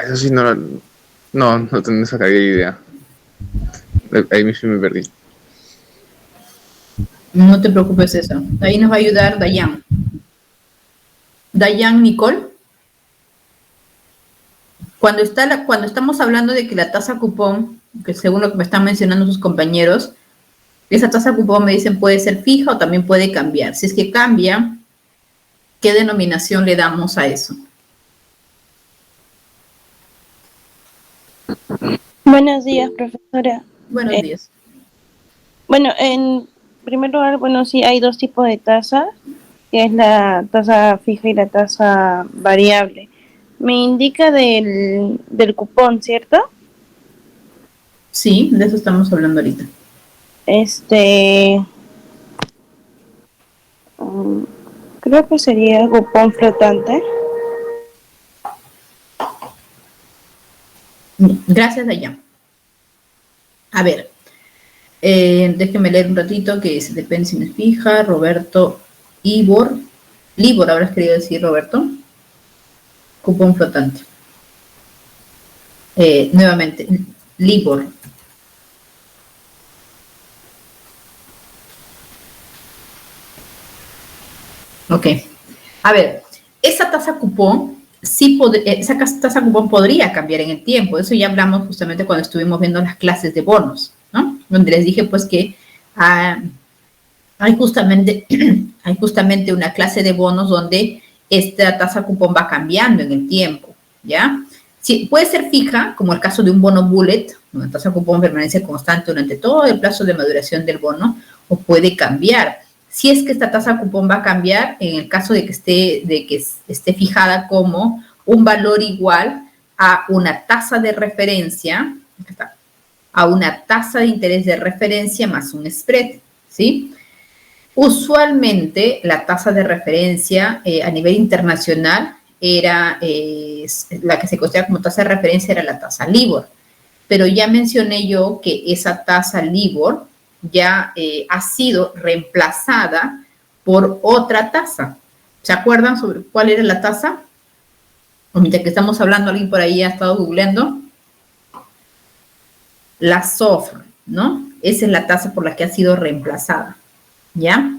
Eso sí, no tengo esa idea. Ahí sí me perdí. No te preocupes eso. Ahí nos va a ayudar Dayan. Dayan Nicole. Cuando estamos hablando de que la tasa cupón, que según lo que me están mencionando sus compañeros, esa tasa cupón me dicen puede ser fija o también puede cambiar. Si es que cambia, ¿qué denominación le damos a eso? Buenos días, profesora. Buenos días. Bueno, en primer lugar, bueno, sí hay dos tipos de tasas, que es la tasa fija y la tasa variable. Me indica del cupón, ¿cierto? Sí, de eso estamos hablando ahorita. Creo que sería cupón flotante. Gracias, Dayan. A ver, déjeme leer un ratito que depende si no es fija. Roberto Libor, habrás querido decir, Roberto. Cupón flotante. Nuevamente, Libor. Ok. A ver, esa tasa cupón, esa tasa cupón podría cambiar en el tiempo. Eso ya hablamos justamente cuando estuvimos viendo las clases de bonos, ¿no? Donde les dije pues que hay justamente una clase de bonos donde esta tasa cupón va cambiando en el tiempo, ¿ya? Sí, puede ser fija, como el caso de un bono bullet, donde la tasa cupón permanece constante durante todo el plazo de maduración del bono, o puede cambiar. Si es que esta tasa cupón va a cambiar, en el caso de que esté fijada como un valor igual a una tasa de referencia, a una tasa de interés de referencia más un spread, ¿sí? Usualmente la tasa de referencia a nivel internacional era la que se considera como tasa de referencia era la tasa LIBOR, pero ya mencioné yo que esa tasa LIBOR ya ha sido reemplazada por otra tasa. ¿Se acuerdan sobre cuál era la tasa? O mientras que estamos hablando, alguien por ahí ha estado googleando. La SOFR, ¿no? Esa es la tasa por la que ha sido reemplazada, ¿ya?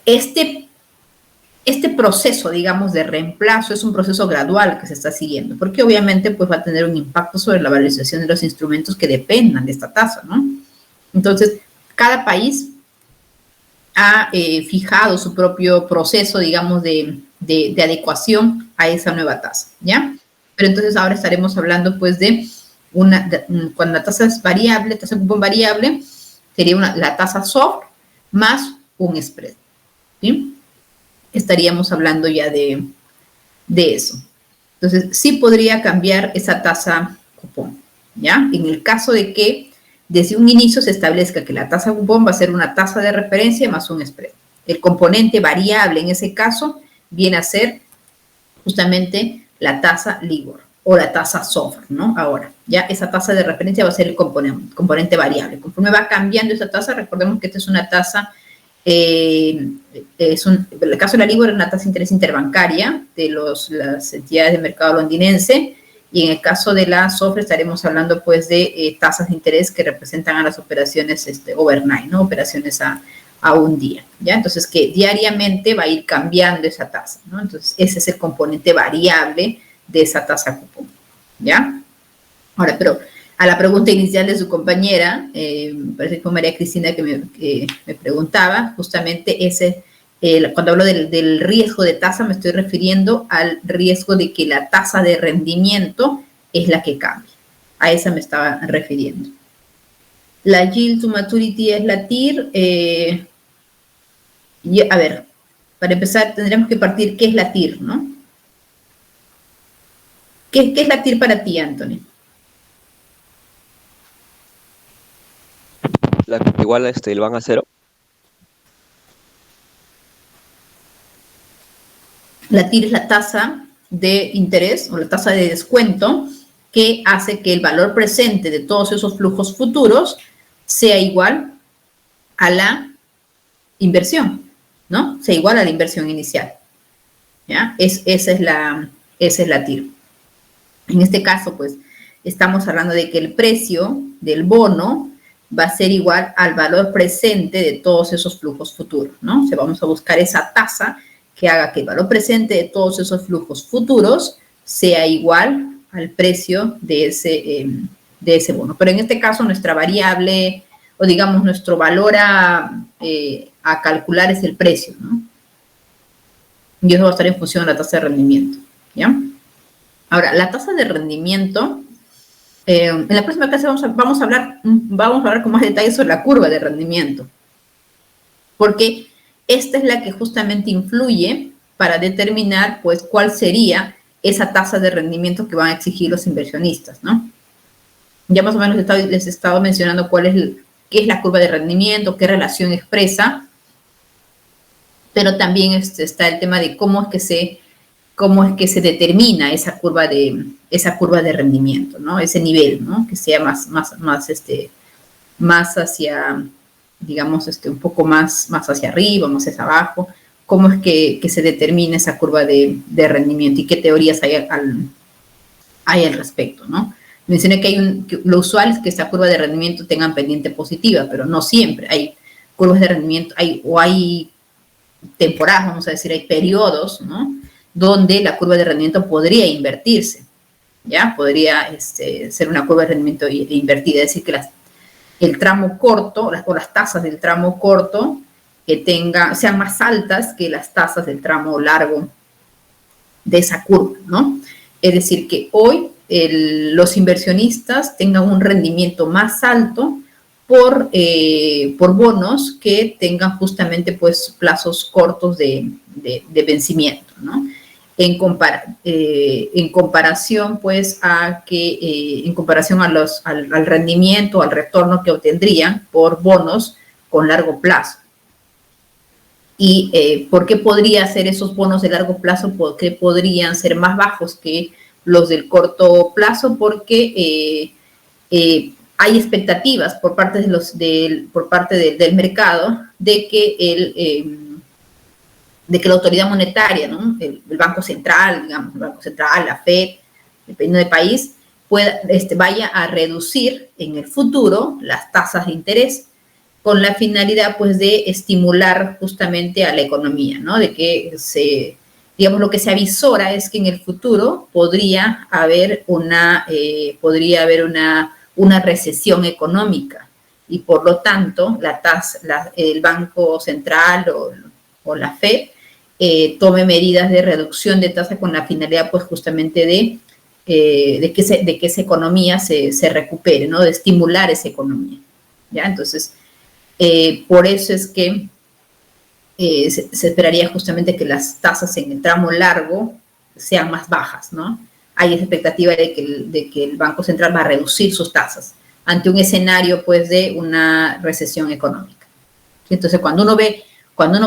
Este proceso, digamos, de reemplazo es un proceso gradual que se está siguiendo, porque obviamente pues va a tener un impacto sobre la valorización de los instrumentos que dependan de esta tasa, ¿no? Entonces, cada país ha fijado su propio proceso, digamos, de adecuación a esa nueva tasa, ¿ya? Pero entonces ahora estaremos hablando, pues, de cuando la tasa es variable, tasa de cupón variable, sería la tasa SOFR más un spread, ¿sí? Estaríamos hablando ya de eso. Entonces, sí podría cambiar esa tasa cupón, ¿ya? En el caso de que desde un inicio se establezca que la tasa cupón va a ser una tasa de referencia más un spread. El componente variable en ese caso viene a ser justamente la tasa LIBOR o la tasa SOFR, ¿no? Ahora, ya esa tasa de referencia va a ser el componente variable. Conforme va cambiando esa tasa, recordemos que esta es una tasa, en el caso de la LIBOR es una tasa de interés interbancaria de las entidades de mercado londinense, y en el caso de la SOFR estaremos hablando pues de tasas de interés que representan a las operaciones overnight, ¿no? Operaciones a un día, ¿ya? Entonces que diariamente va a ir cambiando esa tasa, ¿no? Entonces ese es el componente variable de esa tasa cupón, ¿ya? Ahora, pero a la pregunta inicial de su compañera, me parece que fue María Cristina que me preguntaba, justamente cuando hablo del riesgo de tasa, me estoy refiriendo al riesgo de que la tasa de rendimiento es la que cambie. A esa me estaba refiriendo. La yield to maturity es la TIR. A ver, para empezar tendremos que partir qué es la TIR, ¿no? ¿Qué es la TIR para ti, Anthony? La que igual el van a cero. La TIR es la tasa de interés o la tasa de descuento que hace que el valor presente de todos esos flujos futuros sea igual a la inversión, ¿no? Sea igual a la inversión inicial, ¿ya? Esa es la TIR. En este caso, pues, estamos hablando de que el precio del bono va a ser igual al valor presente de todos esos flujos futuros, ¿no? O sea, vamos a buscar esa tasa que haga que el valor presente de todos esos flujos futuros sea igual al precio de ese bono. Pero en este caso, nuestra variable, o digamos, nuestro valor a calcular es el precio, ¿no? Y eso va a estar en función de la tasa de rendimiento, ¿ya? Ahora, la tasa de rendimiento, en la próxima clase vamos a hablar con más detalles sobre la curva de rendimiento, porque esta es la que justamente influye para determinar, pues, cuál sería esa tasa de rendimiento que van a exigir los inversionistas, ¿no? Ya más o menos les he estado mencionando qué es la curva de rendimiento, qué relación expresa, pero también está el tema de cómo es que se determina esa curva de rendimiento, ¿no? Ese nivel, ¿no? Que sea más hacia, digamos, un poco más hacia arriba, más hacia abajo. ¿Cómo es que se determina esa curva de rendimiento y qué teorías hay al respecto, ¿no? Mencioné que lo usual es que esta curva de rendimiento tengan pendiente positiva, pero no siempre. Hay curvas de rendimiento, hay temporadas, vamos a decir, hay periodos, ¿no? Donde la curva de rendimiento podría invertirse, ¿ya? Podría ser una curva de rendimiento invertida, es decir, que el tramo corto, o las tasas del tramo corto sean más altas que las tasas del tramo largo de esa curva, ¿no? Es decir, que hoy los inversionistas tengan un rendimiento más alto por bonos que tengan justamente, pues, plazos cortos de vencimiento, ¿no? en comparación pues en comparación al rendimiento, al retorno que obtendrían por bonos con largo plazo. ¿Y por qué podría ser esos bonos de largo plazo? ¿Por qué podrían ser más bajos que los del corto plazo? Porque hay expectativas por parte del mercado de que la autoridad monetaria, ¿no? el Banco Central, digamos, el Banco Central, la FED, dependiendo del país, vaya a reducir en el futuro las tasas de interés con la finalidad, pues, de estimular justamente a la economía, ¿no? De que digamos, lo que se avisora es que en el futuro podría haber una recesión económica y, por lo tanto, el Banco Central o la FED tome medidas de reducción de tasa con la finalidad, pues, justamente de que esa economía se recupere, ¿no? De estimular esa economía, ¿ya? Entonces, por eso es que se esperaría justamente que las tasas en el tramo largo sean más bajas, ¿no? Hay esa expectativa de que el Banco Central va a reducir sus tasas ante un escenario, pues, de una recesión económica. Entonces, cuando uno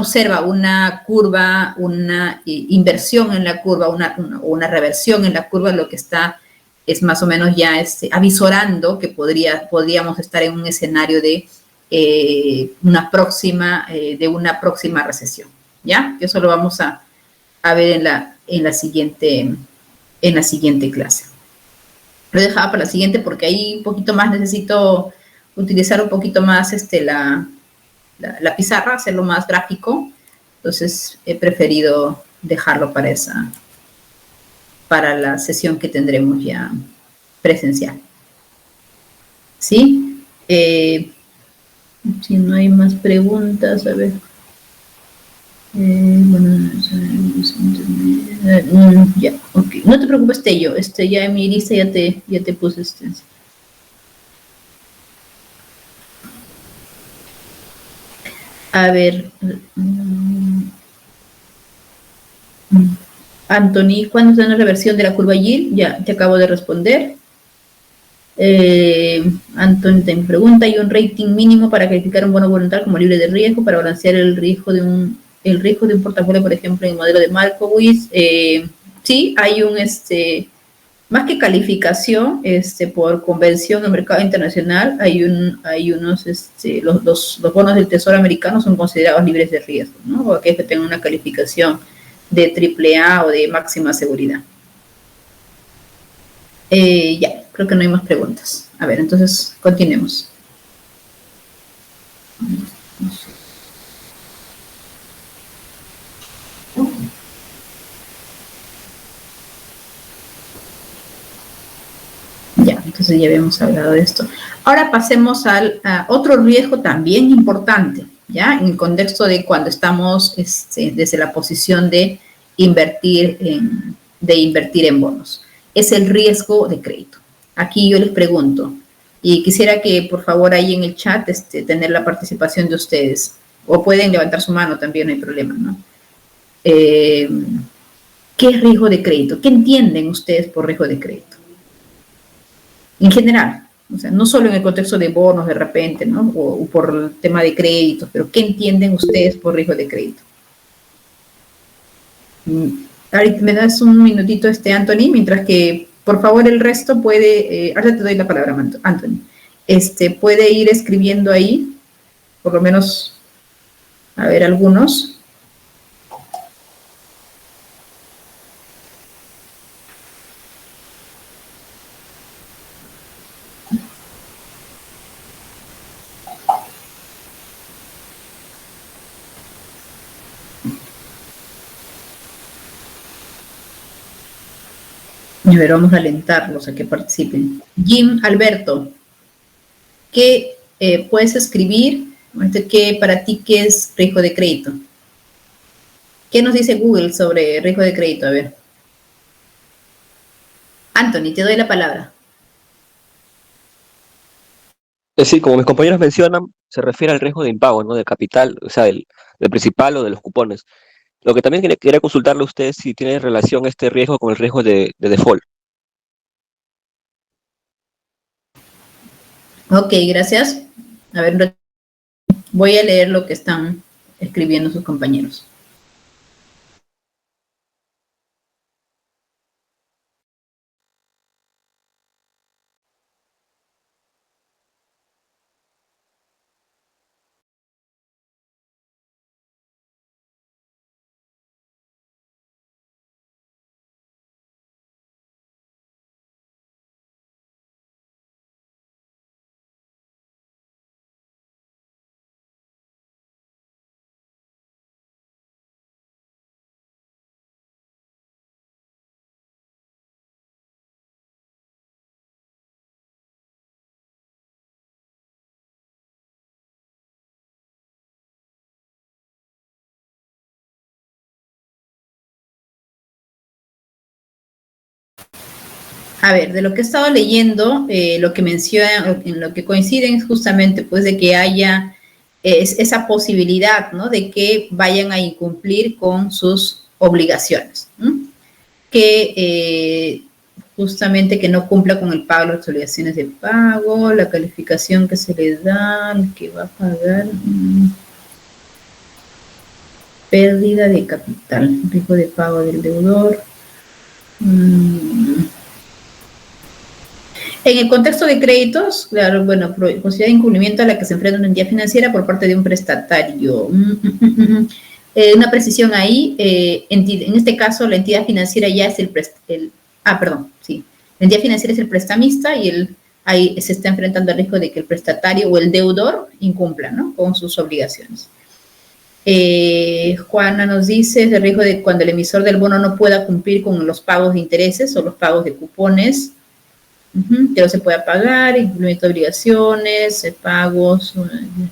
observa una curva, una inversión en la curva, una reversión en la curva, lo que está es más o menos ya avisorando que podríamos estar en un escenario de una próxima recesión, ¿ya? Eso lo vamos a ver en la siguiente clase. Lo dejaba para la siguiente porque ahí un poquito más necesito utilizar un poquito más la pizarra, hacerlo más gráfico. Entonces he preferido dejarlo para la sesión que tendremos ya presencial. ¿Sí? Si no hay más preguntas, a ver. Ya, ok. No te preocupes, Tello. Ya en mi lista ya te puse A ver. Anthony, ¿cuándo se da una reversión de la curva yield? Ya te acabo de responder. Anthony te pregunta, ¿hay un rating mínimo para calificar un bono voluntario como libre de riesgo para balancear el riesgo de un portafolio, por ejemplo, en el modelo de Markowitz? Sí, hay más que calificación, por convención en el mercado internacional, hay unos, los bonos del Tesoro americano son considerados libres de riesgo, ¿no? O aquellos que tengan una calificación de AAA o de máxima seguridad. Ya, creo que no hay más preguntas. A ver, entonces, continuemos. Ya, entonces ya habíamos hablado de esto. Ahora pasemos a otro riesgo también importante, ¿ya? En el contexto de cuando estamos desde la posición de invertir en bonos. Es el riesgo de crédito. Aquí yo les pregunto, y quisiera que por favor ahí en el chat tener la participación de ustedes, o pueden levantar su mano también, no hay problema, ¿no? ¿Qué es riesgo de crédito? ¿Qué entienden ustedes por riesgo de crédito? En general, o sea, no solo en el contexto de bonos de repente, ¿no? O por el tema de créditos, pero ¿qué entienden ustedes por riesgo de crédito? Ahorita me das un minutito, Anthony, mientras que, por favor, el resto puede, ahora te doy la palabra, Anthony, puede ir escribiendo ahí, por lo menos, a ver, algunos. A ver, vamos a alentarlos a que participen. Jim Alberto, ¿qué puedes escribir? Para ti, ¿qué es riesgo de crédito? ¿Qué nos dice Google sobre riesgo de crédito? A ver. Anthony, te doy la palabra. Sí, como mis compañeros mencionan, se refiere al riesgo de impago, ¿no? De capital, o sea, del principal o de los cupones. Lo que también quería consultarle a usted si tiene relación este riesgo con el riesgo de default. Ok, gracias. A ver, voy a leer lo que están escribiendo sus compañeros. A ver, de lo que he estado leyendo, lo que menciona, en lo que coinciden es justamente pues de que haya esa posibilidad, ¿no? De que vayan a incumplir con sus obligaciones, ¿no? Que justamente que no cumpla con el pago de las obligaciones de pago, la calificación que se le da, el que va a pagar, pérdida de capital, riesgo de pago del deudor. En el contexto de créditos, claro, bueno, posibilidad de incumplimiento a la que se enfrenta una entidad financiera por parte de un prestatario. Una precisión ahí, en este caso la entidad financiera ya es la entidad financiera es el prestamista y ahí se está enfrentando al riesgo de que el prestatario o el deudor incumpla, ¿no? Con sus obligaciones. Juana nos dice el riesgo de cuando el emisor del bono no pueda cumplir con los pagos de intereses o los pagos de cupones, que no se pueda pagar, incumplimiento de obligaciones, pagos,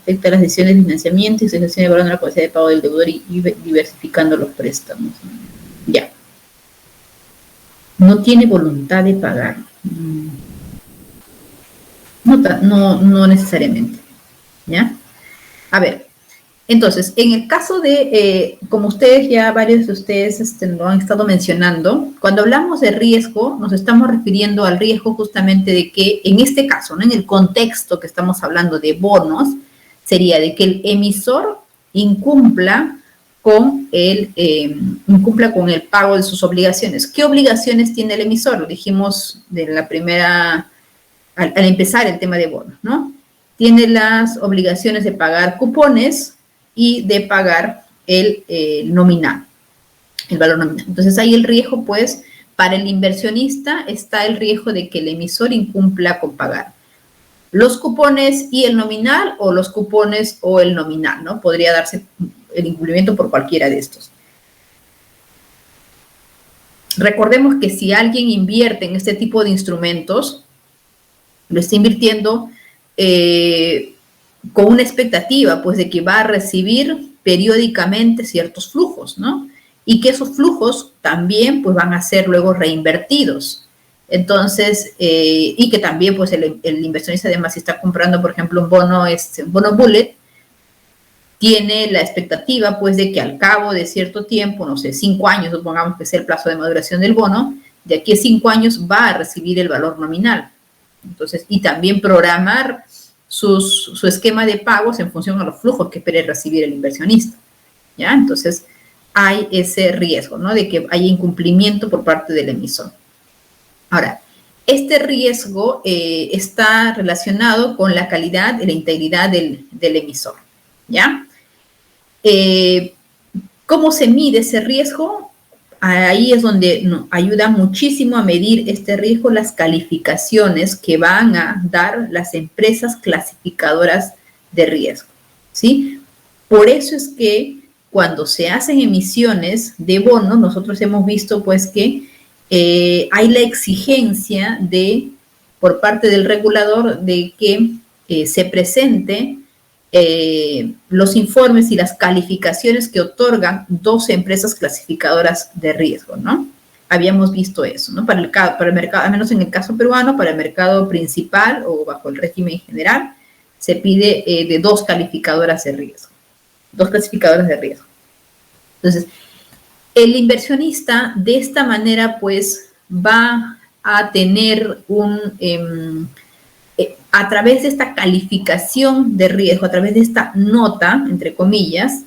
afecta las decisiones de financiamiento y se gestiona evaluando la capacidad de pago del deudor y diversificando los préstamos. Ya. No tiene voluntad de pagar. No necesariamente. ¿Ya? A ver. Entonces, en el caso de, como ustedes ya, varios de ustedes lo han estado mencionando, cuando hablamos de riesgo, nos estamos refiriendo al riesgo justamente de que, en este caso, ¿no? En el contexto que estamos hablando de bonos, sería de que el emisor incumpla con el pago de sus obligaciones. ¿Qué obligaciones tiene el emisor? Lo dijimos de la primera, al empezar el tema de bonos, ¿no? Tiene las obligaciones de pagar cupones y de pagar el nominal, el valor nominal. Entonces, ahí el riesgo, pues, para el inversionista está el riesgo de que el emisor incumpla con pagar los cupones y el nominal, o los cupones o el nominal, ¿no? Podría darse el incumplimiento por cualquiera de estos. Recordemos que si alguien invierte en este tipo de instrumentos, lo está invirtiendo con una expectativa, pues, de que va a recibir periódicamente ciertos flujos, ¿no? Y que esos flujos también, pues, van a ser luego reinvertidos. Entonces, y que también, pues, el inversionista, además, si está comprando, por ejemplo, un bono bullet, tiene la expectativa, pues, de que al cabo de cierto tiempo, no sé, 5 años, supongamos que sea el plazo de maduración del bono, de aquí a 5 años va a recibir el valor nominal. Entonces, y también programar su esquema de pagos en función a los flujos que espere recibir el inversionista, ¿ya? Entonces, hay ese riesgo, ¿no? De que haya incumplimiento por parte del emisor. Ahora, este riesgo está relacionado con la calidad y la integridad del emisor, ¿ya? ¿Cómo se mide ese riesgo? Ahí es donde ayuda muchísimo a medir este riesgo las calificaciones que van a dar las empresas clasificadoras de riesgo, ¿sí? Por eso es que cuando se hacen emisiones de bonos, nosotros hemos visto, pues, que hay la exigencia por parte del regulador de que se presente los informes y las calificaciones que otorgan 12 empresas clasificadoras de riesgo, ¿no? Habíamos visto eso, ¿no? Para el mercado, al menos en el caso peruano, para el mercado principal o bajo el régimen general, se pide de 2 calificadoras de riesgo. 2 clasificadoras de riesgo. Entonces, El inversionista de esta manera pues va a tener a través de esta calificación de riesgo, a través de esta nota, entre comillas,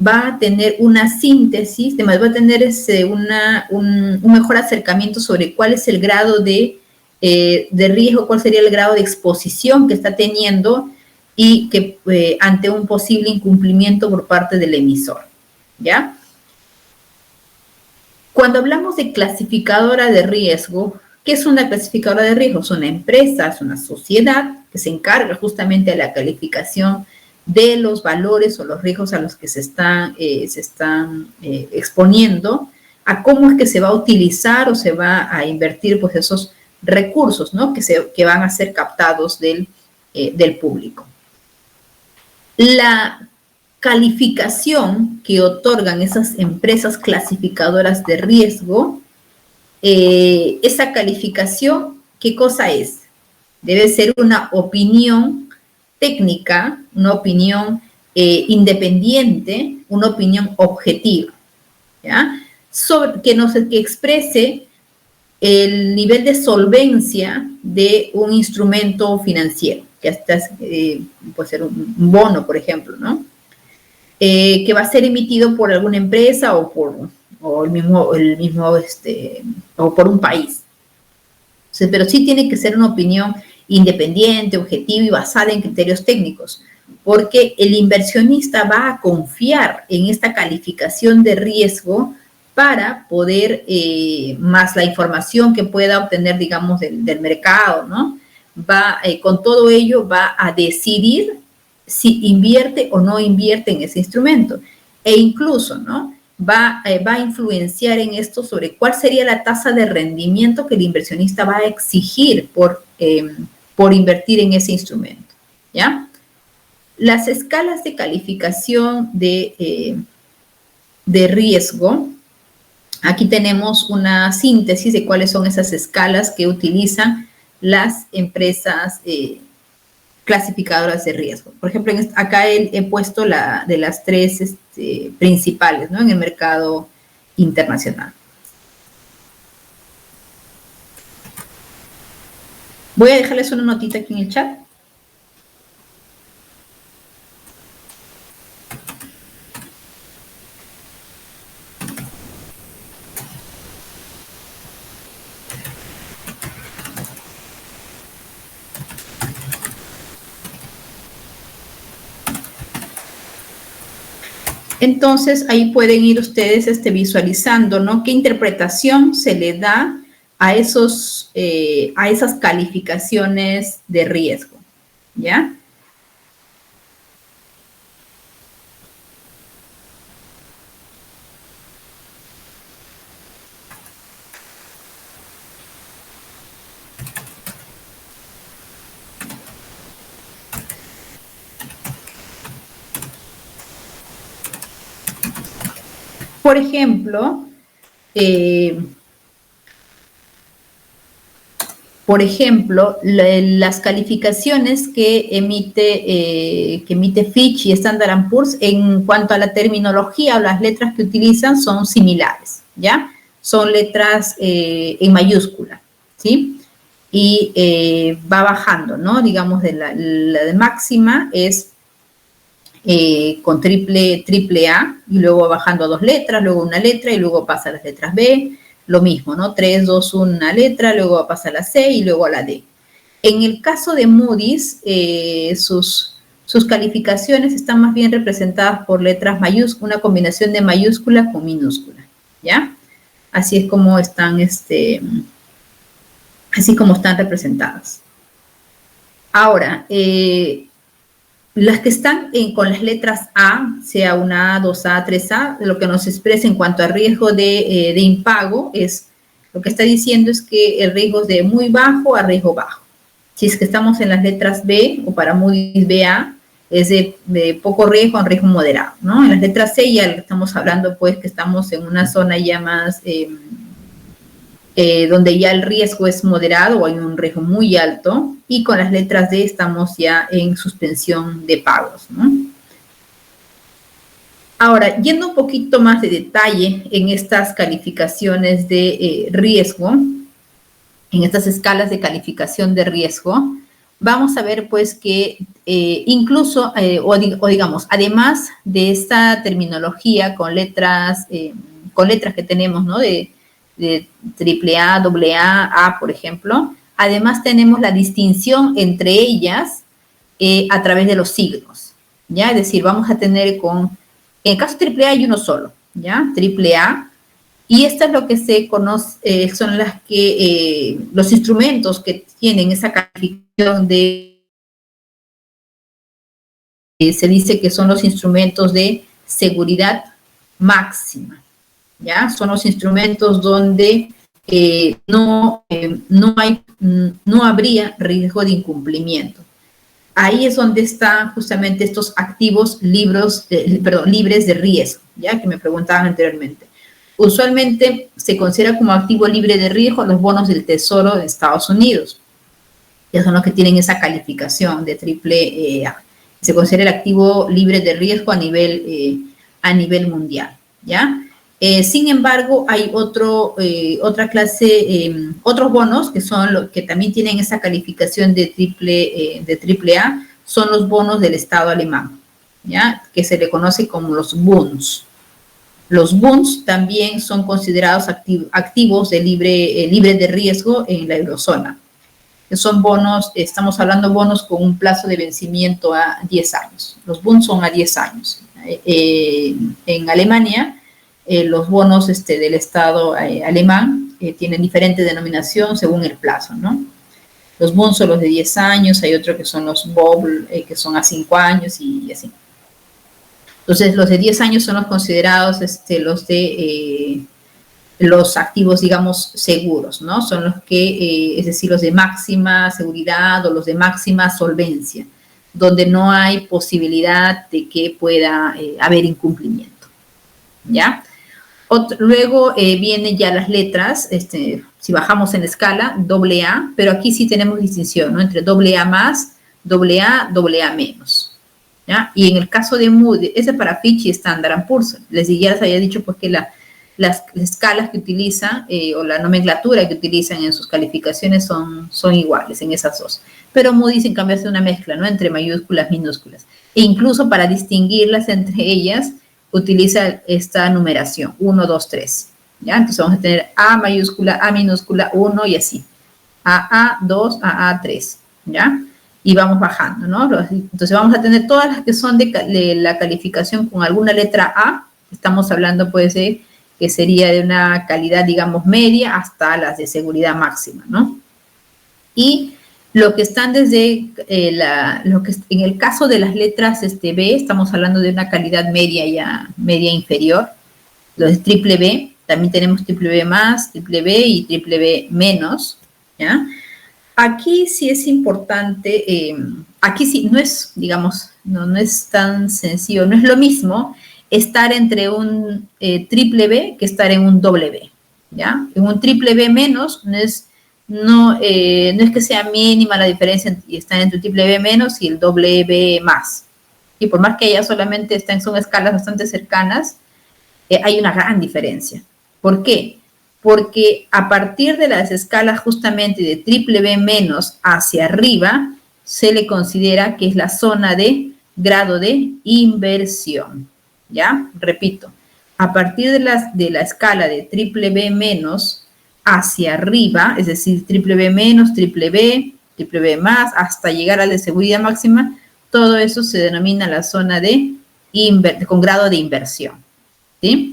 va a tener una síntesis, además va a tener un mejor acercamiento sobre cuál es el grado de riesgo, cuál sería el grado de exposición que está teniendo y que ante un posible incumplimiento por parte del emisor, ¿ya? Cuando hablamos de clasificadora de riesgo, ¿qué es una clasificadora de riesgo? Es una empresa, es una sociedad que se encarga justamente de la calificación de los valores o los riesgos a los que se están exponiendo, a cómo es que se va a utilizar o se va a invertir pues esos recursos, ¿no? que van a ser captados del público. La calificación que otorgan esas empresas clasificadoras de riesgo, esa calificación, ¿qué cosa es? Debe ser una opinión técnica, una opinión independiente, una opinión objetiva, ¿ya? Que exprese el nivel de solvencia de un instrumento financiero, que puede ser un bono, por ejemplo, ¿no? Que va a ser emitido por alguna empresa o por un país. Entonces, pero sí tiene que ser una opinión independiente, objetiva y basada en criterios técnicos, porque el inversionista va a confiar en esta calificación de riesgo para poder, más la información que pueda obtener, digamos, del mercado, ¿no? Con todo ello va a decidir si invierte o no invierte en ese instrumento. E incluso, ¿no? Va a influenciar en esto sobre cuál sería la tasa de rendimiento que el inversionista va a exigir por invertir en ese instrumento, ¿ya? Las escalas de calificación de riesgo, aquí tenemos una síntesis de cuáles son esas escalas que utilizan las empresas clasificadoras de riesgo. Por ejemplo, acá he puesto de las tres principales, ¿no? En el mercado internacional. Voy a dejarles una notita aquí en el chat. Entonces, ahí pueden ir ustedes visualizando, ¿no? ¿Qué interpretación se le da a esas calificaciones de riesgo? ¿Ya? Por ejemplo, las calificaciones que emite Fitch y Standard & Poor's en cuanto a la terminología o las letras que utilizan son similares, ¿ya? Son letras en mayúscula, ¿sí? Y va bajando, ¿no? Digamos, la de máxima es con triple A, y luego bajando a 2 letras, luego una letra, y luego pasa a las letras B, lo mismo, ¿no? 3, 2, 1 letra, luego pasa a la C y luego a la D. En el caso de Moody's, sus calificaciones están más bien representadas por letras mayúsculas, una combinación de mayúscula con minúscula, ¿ya? Así es como están, representadas. Ahora, las que están con las letras A, sea una A, 2A, 3A, lo que nos expresa en cuanto a riesgo de impago lo que está diciendo es que el riesgo es de muy bajo a riesgo bajo. Si es que estamos en las letras B, o para Moody's BA, es de poco riesgo a riesgo moderado, ¿no? En las letras C ya estamos hablando, pues, que estamos en una zona ya más, donde ya el riesgo es moderado o hay un riesgo muy alto, y con las letras D estamos ya en suspensión de pagos, ¿no? Ahora, yendo un poquito más de detalle en estas calificaciones de riesgo, en estas escalas de calificación de riesgo, vamos a ver pues que incluso, o digamos, además de esta terminología con letras que tenemos, ¿no? De AAA, AA, A, por ejemplo, además tenemos la distinción entre ellas a través de los signos, ¿ya? Es decir, vamos a tener en el caso de AAA hay uno solo, ¿ya? AAA. Y esto es lo que se conoce, son los instrumentos que tienen esa calificación se dice que son los instrumentos de seguridad máxima, ¿ya? Son los instrumentos donde no habría riesgo de incumplimiento. Ahí es donde están justamente estos activos libres de riesgo, ¿ya? Que me preguntaban anteriormente. Usualmente se considera como activo libre de riesgo los bonos del Tesoro de Estados Unidos, que son los que tienen esa calificación de AAA. Se considera el activo libre de riesgo a nivel mundial, ¿ya? Sin embargo, hay otra clase, otros bonos que son los que también tienen esa calificación de AAA, son los bonos del Estado alemán, ¿ya? Que se le conoce como los Bunds. Los Bunds también son considerados activos de libre de riesgo en la eurozona. Son bonos, estamos hablando de bonos con un plazo de vencimiento a 10 años. Los Bunds son a 10 años. En Alemania, los bonos del Estado alemán tienen diferente denominación según el plazo, ¿no? Los Bunds son los de 10 años, hay otros que son los Bobl, que son a 5 años y así. Entonces, los de 10 años son los considerados los activos, digamos, seguros, ¿no? Son los que, es decir, los de máxima seguridad o los de máxima solvencia, donde no hay posibilidad de que pueda haber incumplimiento, ¿ya? Luego vienen ya las letras, si bajamos en la escala, AA, pero aquí sí tenemos distinción, ¿no? Entre AA más, AA, AA menos. ¿Ya? Y en el caso de Moody, ese para Fitch y Standard & Poor's, les había dicho pues que las escalas que utilizan o la nomenclatura que utilizan en sus calificaciones son iguales en esas dos. Pero Moody's en cambio hace una mezcla, ¿no? Entre mayúsculas, minúsculas. E incluso para distinguirlas entre ellas, utiliza esta numeración, 1, 2, 3. ¿Ya? Entonces vamos a tener A mayúscula, A minúscula, 1 y así. AA, 2, AA, 3. ¿Ya? Y vamos bajando, ¿no? Entonces vamos a tener todas las que son de la calificación con alguna letra A. Estamos hablando, pues, que sería de una calidad, digamos, media hasta las de seguridad máxima, ¿no? Y lo que están desde, en el caso de las letras B, estamos hablando de una calidad media inferior. Los de triple B, también tenemos triple B más, triple B y triple B menos, ¿ya? Aquí sí es importante, aquí sí no es, digamos, no es tan sencillo, no es lo mismo estar entre un triple B que estar en un doble B, ¿ya? En un triple B menos no es que sea mínima la diferencia y estar entre un triple B menos y el doble B más. Y por más que ella solamente son escalas bastante cercanas, hay una gran diferencia. ¿Por qué? Porque a partir de las escalas justamente de triple B menos hacia arriba, se le considera que es la zona de grado de inversión, ¿ya? Repito, a partir de la escala de triple B menos hacia arriba, es decir, triple B menos, triple B más, hasta llegar a la de seguridad máxima, todo eso se denomina la zona con grado de inversión, ¿sí?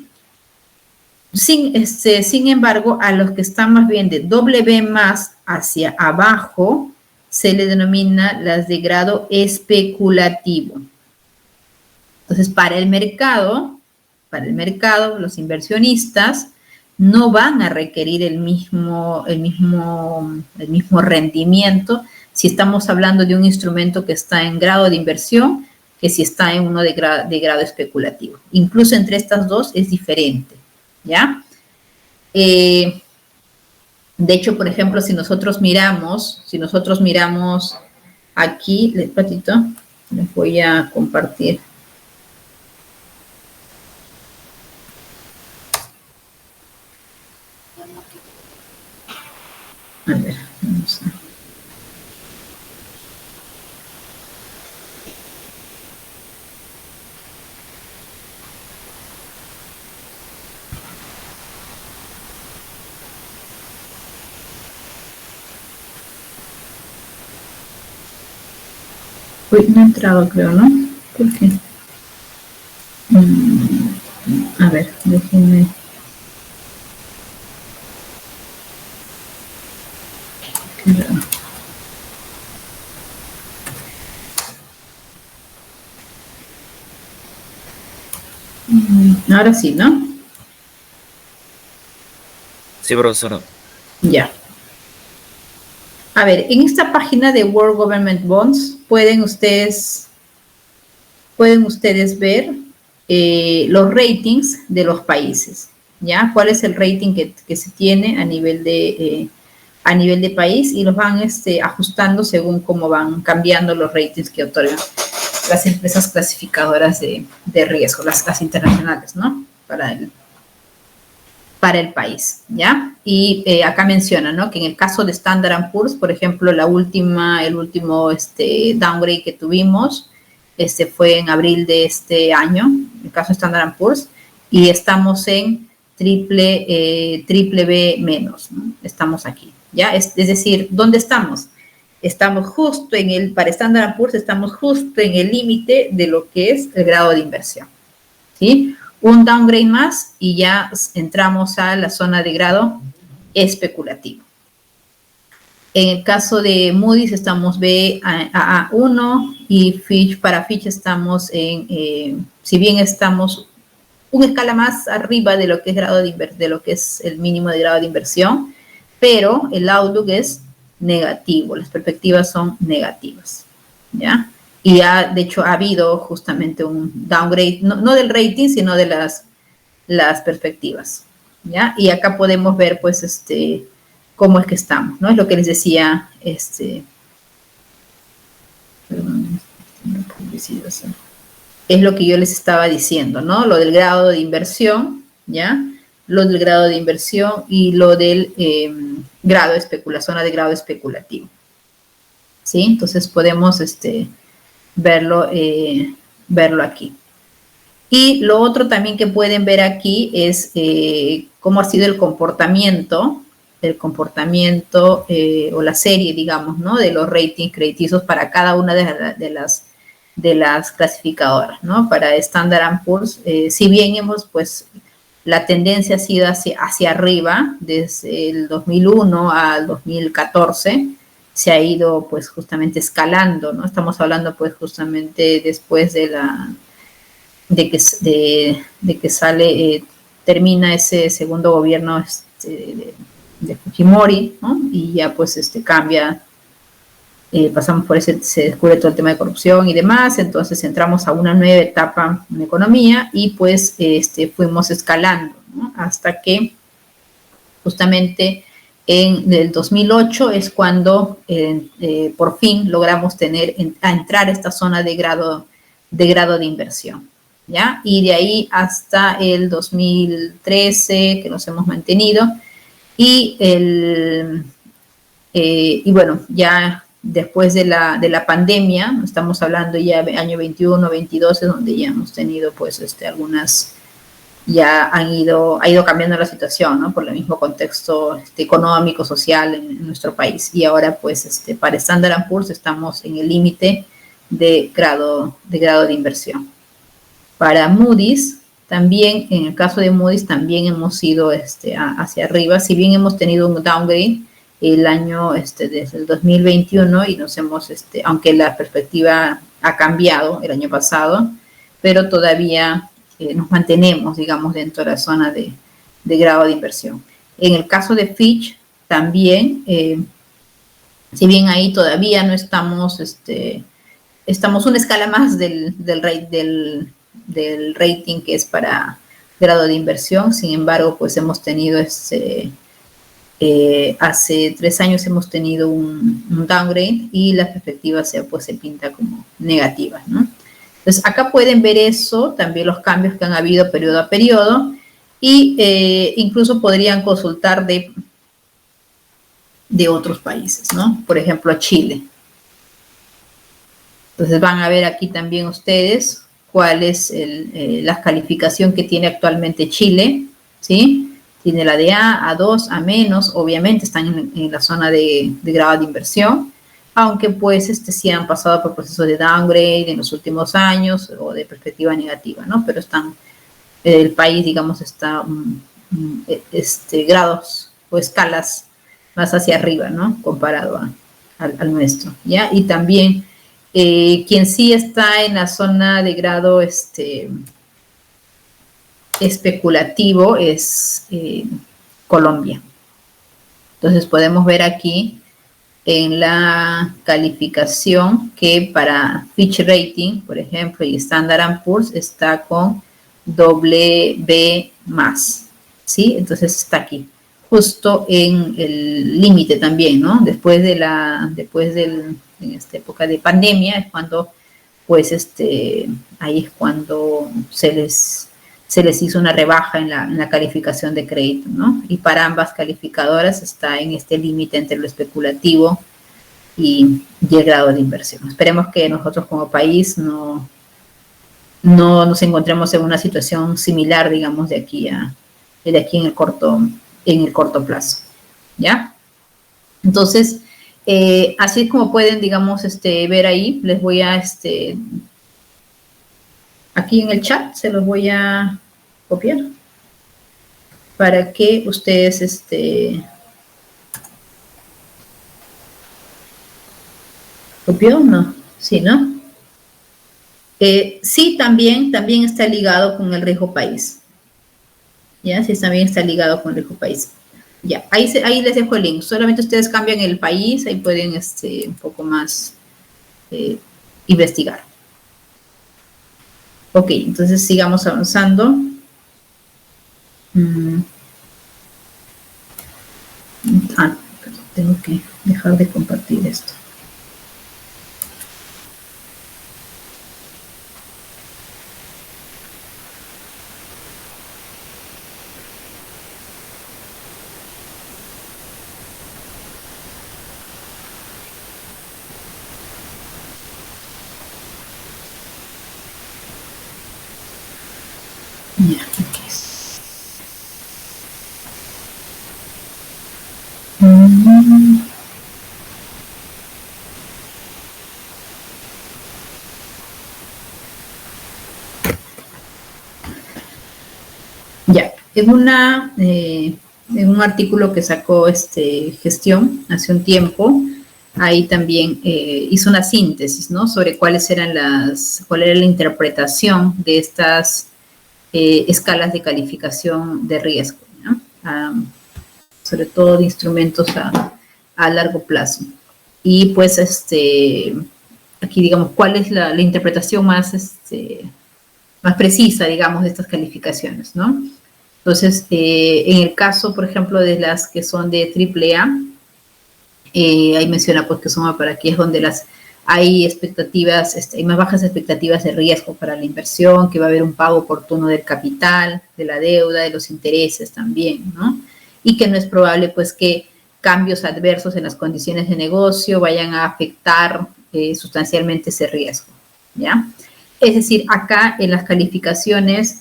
Sin embargo, a los que están más bien de doble B más hacia abajo, se le denomina las de grado especulativo. Entonces, para el mercado, los inversionistas no van a requerir el mismo rendimiento si estamos hablando de un instrumento que está en grado de inversión que si está en uno de grado especulativo. Incluso entre estas dos es diferente, ¿ya? De hecho, por ejemplo, si nosotros miramos aquí, les voy a compartir. Uy, no ha entrado, creo, ¿no? ¿Por qué? A ver, déjenme. Qué raro. Ahora sí, ¿no? Sí, profesora. Ya. A ver, en esta página de World Government Bonds pueden ustedes ver los ratings de los países, ¿ya? ¿Cuál es el rating que se tiene a nivel de país? Y los van ajustando según cómo van cambiando los ratings que otorgan las empresas clasificadoras de riesgo, las internacionales, ¿no? Para el país, ¿ya? Y acá menciona, ¿no? Que en el caso de Standard & Poor's, por ejemplo, el último downgrade que tuvimos, fue en abril de este año, en el caso de Standard & Poor's, y estamos en triple B menos, ¿no? Estamos aquí, ¿ya? Es decir, ¿dónde estamos? Estamos justo para Standard & Poor's, estamos justo en el límite de lo que es el grado de inversión, ¿sí? Un downgrade más y ya entramos a la zona de grado especulativo. En el caso de Moody's estamos Baa1 y para Fitch estamos si bien estamos una escala más arriba de lo que es de lo que es el mínimo de grado de inversión, pero el outlook es negativo, las perspectivas son negativas, ¿ya? Y de hecho ha habido justamente un downgrade, no del rating, sino de las perspectivas, ¿ya? Y acá podemos ver, pues, cómo es que estamos, ¿no? Es lo que les decía, perdón, es lo que yo les estaba diciendo, ¿no? Lo del grado de inversión, ¿ya? Lo del grado de inversión y lo del zona de grado especulativo, ¿sí? Entonces podemos, verlo aquí. Y lo otro también que pueden ver aquí es cómo ha sido el comportamiento o la serie, digamos, ¿no? De los ratings crediticios para cada una de las clasificadoras, ¿no? Para Standard & Poor's, si bien pues, la tendencia ha sido hacia arriba desde el 2001 al 2014, se ha ido pues justamente escalando, ¿no? Estamos hablando pues justamente después de que termina ese segundo gobierno de Fujimori, ¿no? Y ya pues cambia, pasamos por se descubre todo el tema de corrupción y demás, entonces entramos a una nueva etapa en la economía y pues fuimos escalando, ¿no? Hasta que justamente en el 2008 es cuando por fin logramos entrar a esta zona de grado de inversión, ¿ya? Y de ahí hasta el 2013 que nos hemos mantenido y bueno, ya después de la pandemia, estamos hablando ya de año 21, 22, donde ya hemos tenido pues algunas, ya ha ido cambiando la situación, ¿no? Por el mismo contexto económico, social en nuestro país. Y ahora pues para Standard & Poor's estamos en el límite de grado de inversión. Para Moody's, también, en el caso de Moody's, también hemos ido hacia arriba, si bien hemos tenido un downgrade el año desde el 2021 y nos hemos, aunque la perspectiva ha cambiado el año pasado, pero todavía nos mantenemos, digamos, dentro de la zona de grado de inversión. En el caso de Fitch, también, si bien ahí todavía no estamos, estamos una escala más del rating que es para grado de inversión, sin embargo, pues hemos tenido hace 3 años hemos tenido un downgrade y la perspectiva se pinta como negativa, ¿no? Entonces, acá pueden ver eso, también los cambios que han habido periodo a periodo y incluso podrían consultar de otros países, ¿no? Por ejemplo, Chile. Entonces, van a ver aquí también ustedes cuál es la calificación que tiene actualmente Chile, ¿sí? Tiene la de A, A2, A-, obviamente están en la zona de grado de inversión. aunque pues sí han pasado por procesos de downgrade en los últimos años o de perspectiva negativa, ¿no? Pero el país, digamos, está grados o escalas más hacia arriba, ¿no? Comparado al nuestro, ¿ya? Y también quien sí está en la zona de grado especulativo es Colombia. Entonces podemos ver aquí en la calificación que para Fitch Rating, por ejemplo, y Standard & Poor's está con B+, ¿sí? Entonces está aquí, justo en el límite también, ¿no? Después en esta época de pandemia es cuando, pues, ahí es cuando se les hizo una rebaja en la calificación de crédito, ¿no? Y para ambas calificadoras está en este límite entre lo especulativo y el grado de inversión. Esperemos que nosotros como país no nos encontremos en una situación similar, digamos, de aquí en el corto plazo, ¿ya? Entonces, así es como pueden, digamos, ver ahí. Les voy a, aquí en el chat, se los voy a copiar para que ustedes, ¿copió? No, sí, ¿no? Sí, también está ligado con el riesgo país. ¿Ya? Sí, también está ligado con el riesgo país. Ya, ahí les dejo el link. Solamente ustedes cambian el país, ahí pueden un poco más investigar. Ok, entonces sigamos avanzando. Perdón, tengo que dejar de compartir esto. Ya, aquí es. Ya, en un artículo que sacó Gestión hace un tiempo, ahí también hizo una síntesis, ¿no? Sobre cuál era la interpretación de estas escalas de calificación de riesgo, ¿no? Sobre todo de instrumentos a largo plazo. Y pues aquí digamos cuál es la interpretación más precisa, digamos, de estas calificaciones, ¿no? Entonces, en el caso, por ejemplo, de las que son de AAA, ahí menciona pues que son para aquí es donde hay expectativas, hay más bajas expectativas de riesgo para la inversión, que va a haber un pago oportuno del capital, de la deuda, de los intereses también, ¿no? Y que no es probable, pues, que cambios adversos en las condiciones de negocio vayan a afectar sustancialmente ese riesgo, ¿ya? Es decir, acá en las calificaciones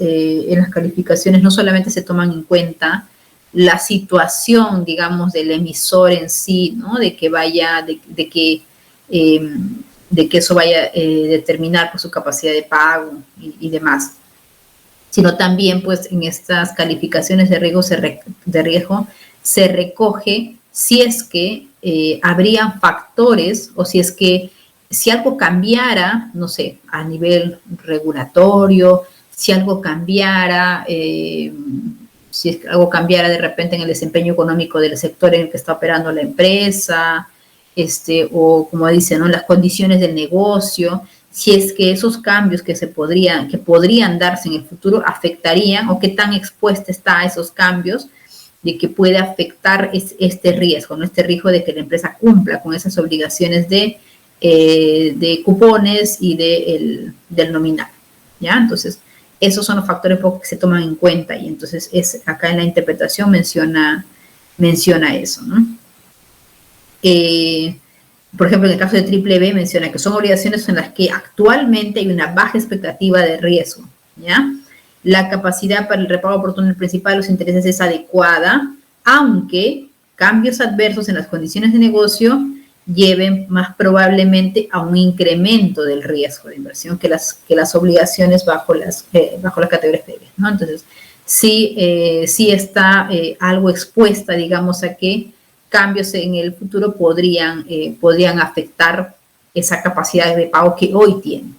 no solamente se toman en cuenta la situación, digamos, del emisor en sí, ¿no? De que eso vaya a determinar pues, su capacidad de pago y demás, sino también pues en estas calificaciones de riesgo se recoge si es que habrían factores o si algo cambiara, no sé, a nivel regulatorio, si algo cambiara de repente en el desempeño económico del sector en el que está operando la empresa, o como dice, ¿no? Las condiciones del negocio, si es que esos cambios que podrían darse en el futuro afectarían o qué tan expuesta está a esos cambios de que puede afectar este riesgo, ¿no? Este riesgo de que la empresa cumpla con esas obligaciones de cupones y del nominal, ¿ya? Entonces, esos son los factores que se toman en cuenta y entonces acá en la interpretación menciona eso, ¿no? Por ejemplo, en el caso de BBB menciona que son obligaciones en las que actualmente hay una baja expectativa de riesgo, ¿ya? La capacidad para el repago oportuno del principal de los intereses es adecuada, aunque cambios adversos en las condiciones de negocio lleven más probablemente a un incremento del riesgo de inversión que las obligaciones bajo las categorías previas, ¿no? Entonces, sí está algo expuesta, digamos, a que cambios en el futuro podrían afectar esa capacidad de pago que hoy tiene,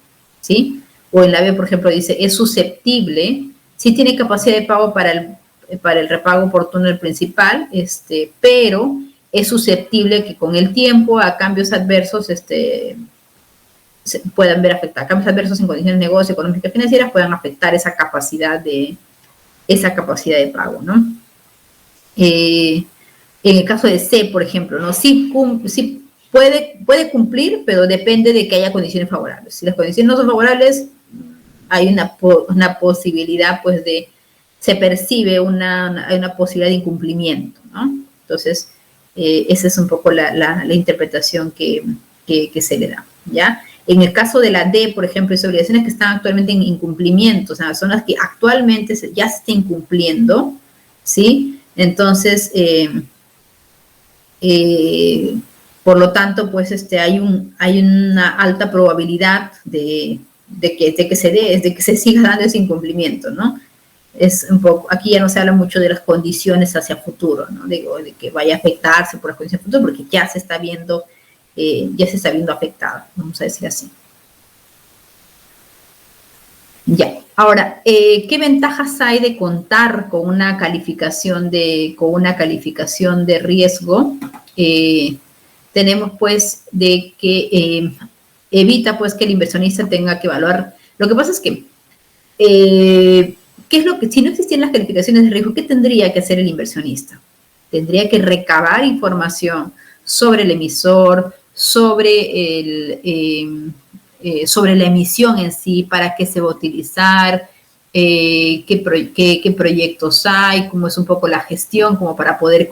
¿sí? O en la B, por ejemplo, dice, es susceptible, sí tiene capacidad de pago para el repago oportuno del principal, pero es susceptible que con el tiempo a cambios adversos se puedan ver afectados. Cambios adversos en condiciones de negocio, económicas y financieras puedan afectar esa capacidad de pago, ¿no? En el caso de C, por ejemplo, ¿no? Sí puede cumplir, pero depende de que haya condiciones favorables. Si las condiciones no son favorables, hay una posibilidad, pues, se percibe una posibilidad de incumplimiento, ¿no? Entonces, esa es un poco la interpretación que se le da, ¿ya? En el caso de la D, por ejemplo, es obligaciones que están actualmente en incumplimiento, o sea, son las que actualmente ya se están incumpliendo, ¿sí? Entonces, por lo tanto, pues, hay una alta probabilidad de que se siga dando ese incumplimiento, ¿no? Es un poco, aquí ya no se habla mucho de las condiciones hacia futuro, ¿no? De que vaya a afectarse por las condiciones futuras, porque ya se está viendo afectada, vamos a decir así. Ya, ahora, ¿qué ventajas hay de contar con una calificación de riesgo? Tenemos, pues, de que evita, pues, que el inversionista tenga que evaluar. Lo que pasa es que ¿qué es lo que, si no existían las calificaciones de riesgo, qué tendría que hacer el inversionista? Tendría que recabar información sobre el emisor, sobre la emisión en sí, para qué se va a utilizar, qué proyectos hay, cómo es un poco la gestión, como para poder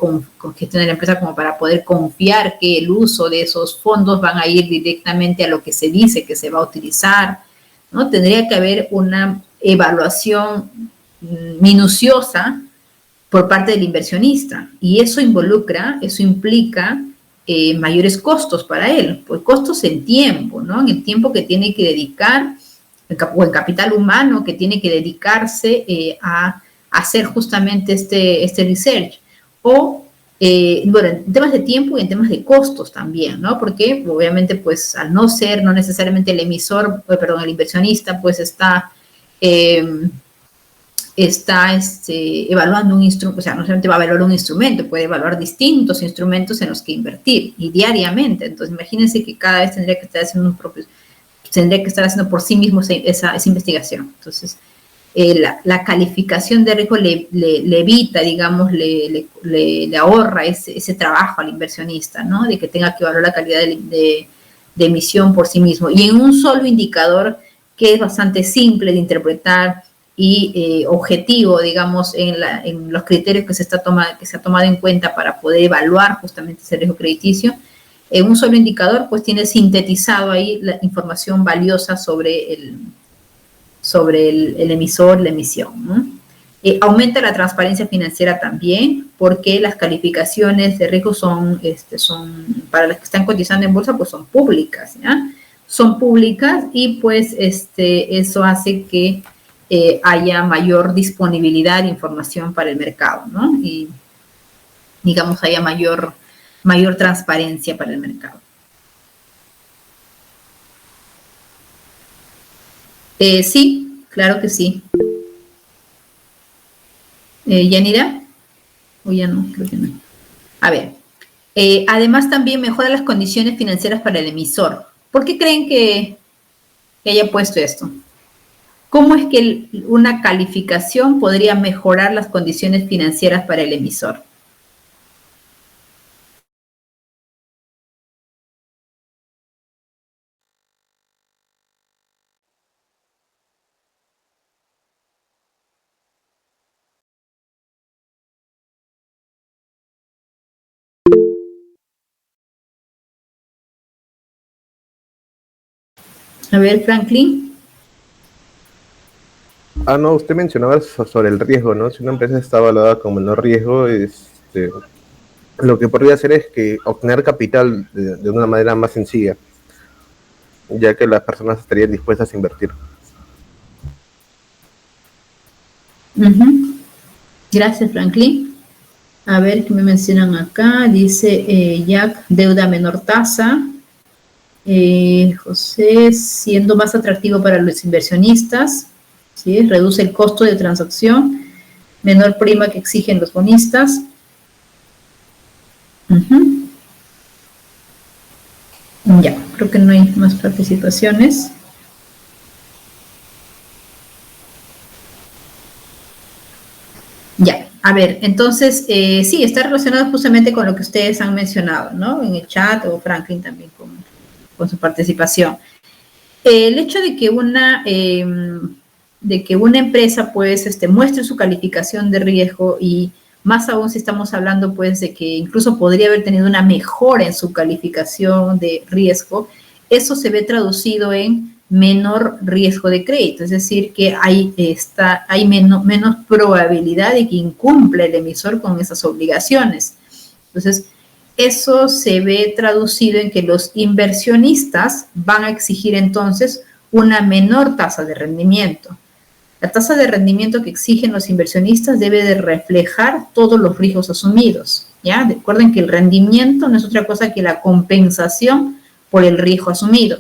gestionar la empresa, como para poder confiar que el uso de esos fondos van a ir directamente a lo que se dice que se va a utilizar, ¿no? Tendría que haber una evaluación minuciosa por parte del inversionista, y eso implica mayores costos para él, pues costos en tiempo, ¿no? En el tiempo que tiene que dedicar, o en capital humano que tiene que dedicarse a hacer justamente este research, o bueno, en temas de tiempo y en temas de costos también, ¿no? Porque obviamente, pues, al no necesariamente el inversionista, pues, está evaluando un instrumento, o sea, no solamente va a evaluar un instrumento, puede evaluar distintos instrumentos en los que invertir, y diariamente. Entonces, imagínense que cada vez tendría que estar haciendo por sí mismo esa investigación. Entonces, la calificación de riesgo le evita, digamos, le ahorra ese trabajo al inversionista, ¿no? De que tenga que evaluar la calidad de emisión por sí mismo. Y en un solo indicador que es bastante simple de interpretar y objetivo, digamos, en los criterios que se ha tomado en cuenta para poder evaluar justamente ese riesgo crediticio. En un solo indicador, pues, tiene sintetizado ahí la información valiosa sobre el emisor, la emisión, ¿no? Aumenta la transparencia financiera también, porque las calificaciones de riesgo son para las que están cotizando en bolsa, pues son públicas, ¿ya? Son públicas, y pues eso hace que haya mayor disponibilidad de información para el mercado, ¿no? Y, digamos, haya mayor transparencia para el mercado. Sí, claro que sí. ¿Yanira? O ya no, creo que no. A ver, además también mejora las condiciones financieras para el emisor. ¿Por qué creen que haya puesto esto? ¿Cómo es que una calificación podría mejorar las condiciones financieras para el emisor? A ver, Franklin. No, usted mencionaba sobre el riesgo, ¿no? Si una empresa está evaluada con menor riesgo, lo que podría hacer es que obtener capital de una manera más sencilla, ya que las personas estarían dispuestas a invertir. Gracias, Franklin. A ver, ¿qué me mencionan acá? Dice Jack, deuda a menor tasa. José, siendo más atractivo para los inversionistas, ¿sí? Reduce el costo de transacción, menor prima que exigen los bonistas. Ya, creo que no hay más participaciones. Ya, a ver, entonces, sí, está relacionado justamente con lo que ustedes han mencionado, ¿no? En el chat, o Franklin también con su participación. El hecho de que una empresa, pues, muestre su calificación de riesgo, y más aún si estamos hablando, pues, de que incluso podría haber tenido una mejora en su calificación de riesgo, eso se ve traducido en menor riesgo de crédito, es decir, que hay menos probabilidad de que incumple el emisor con esas obligaciones. Entonces, eso se ve traducido en que los inversionistas van a exigir entonces una menor tasa de rendimiento. La tasa de rendimiento que exigen los inversionistas debe de reflejar todos los riesgos asumidos, ¿ya? Recuerden que el rendimiento no es otra cosa que la compensación por el riesgo asumido.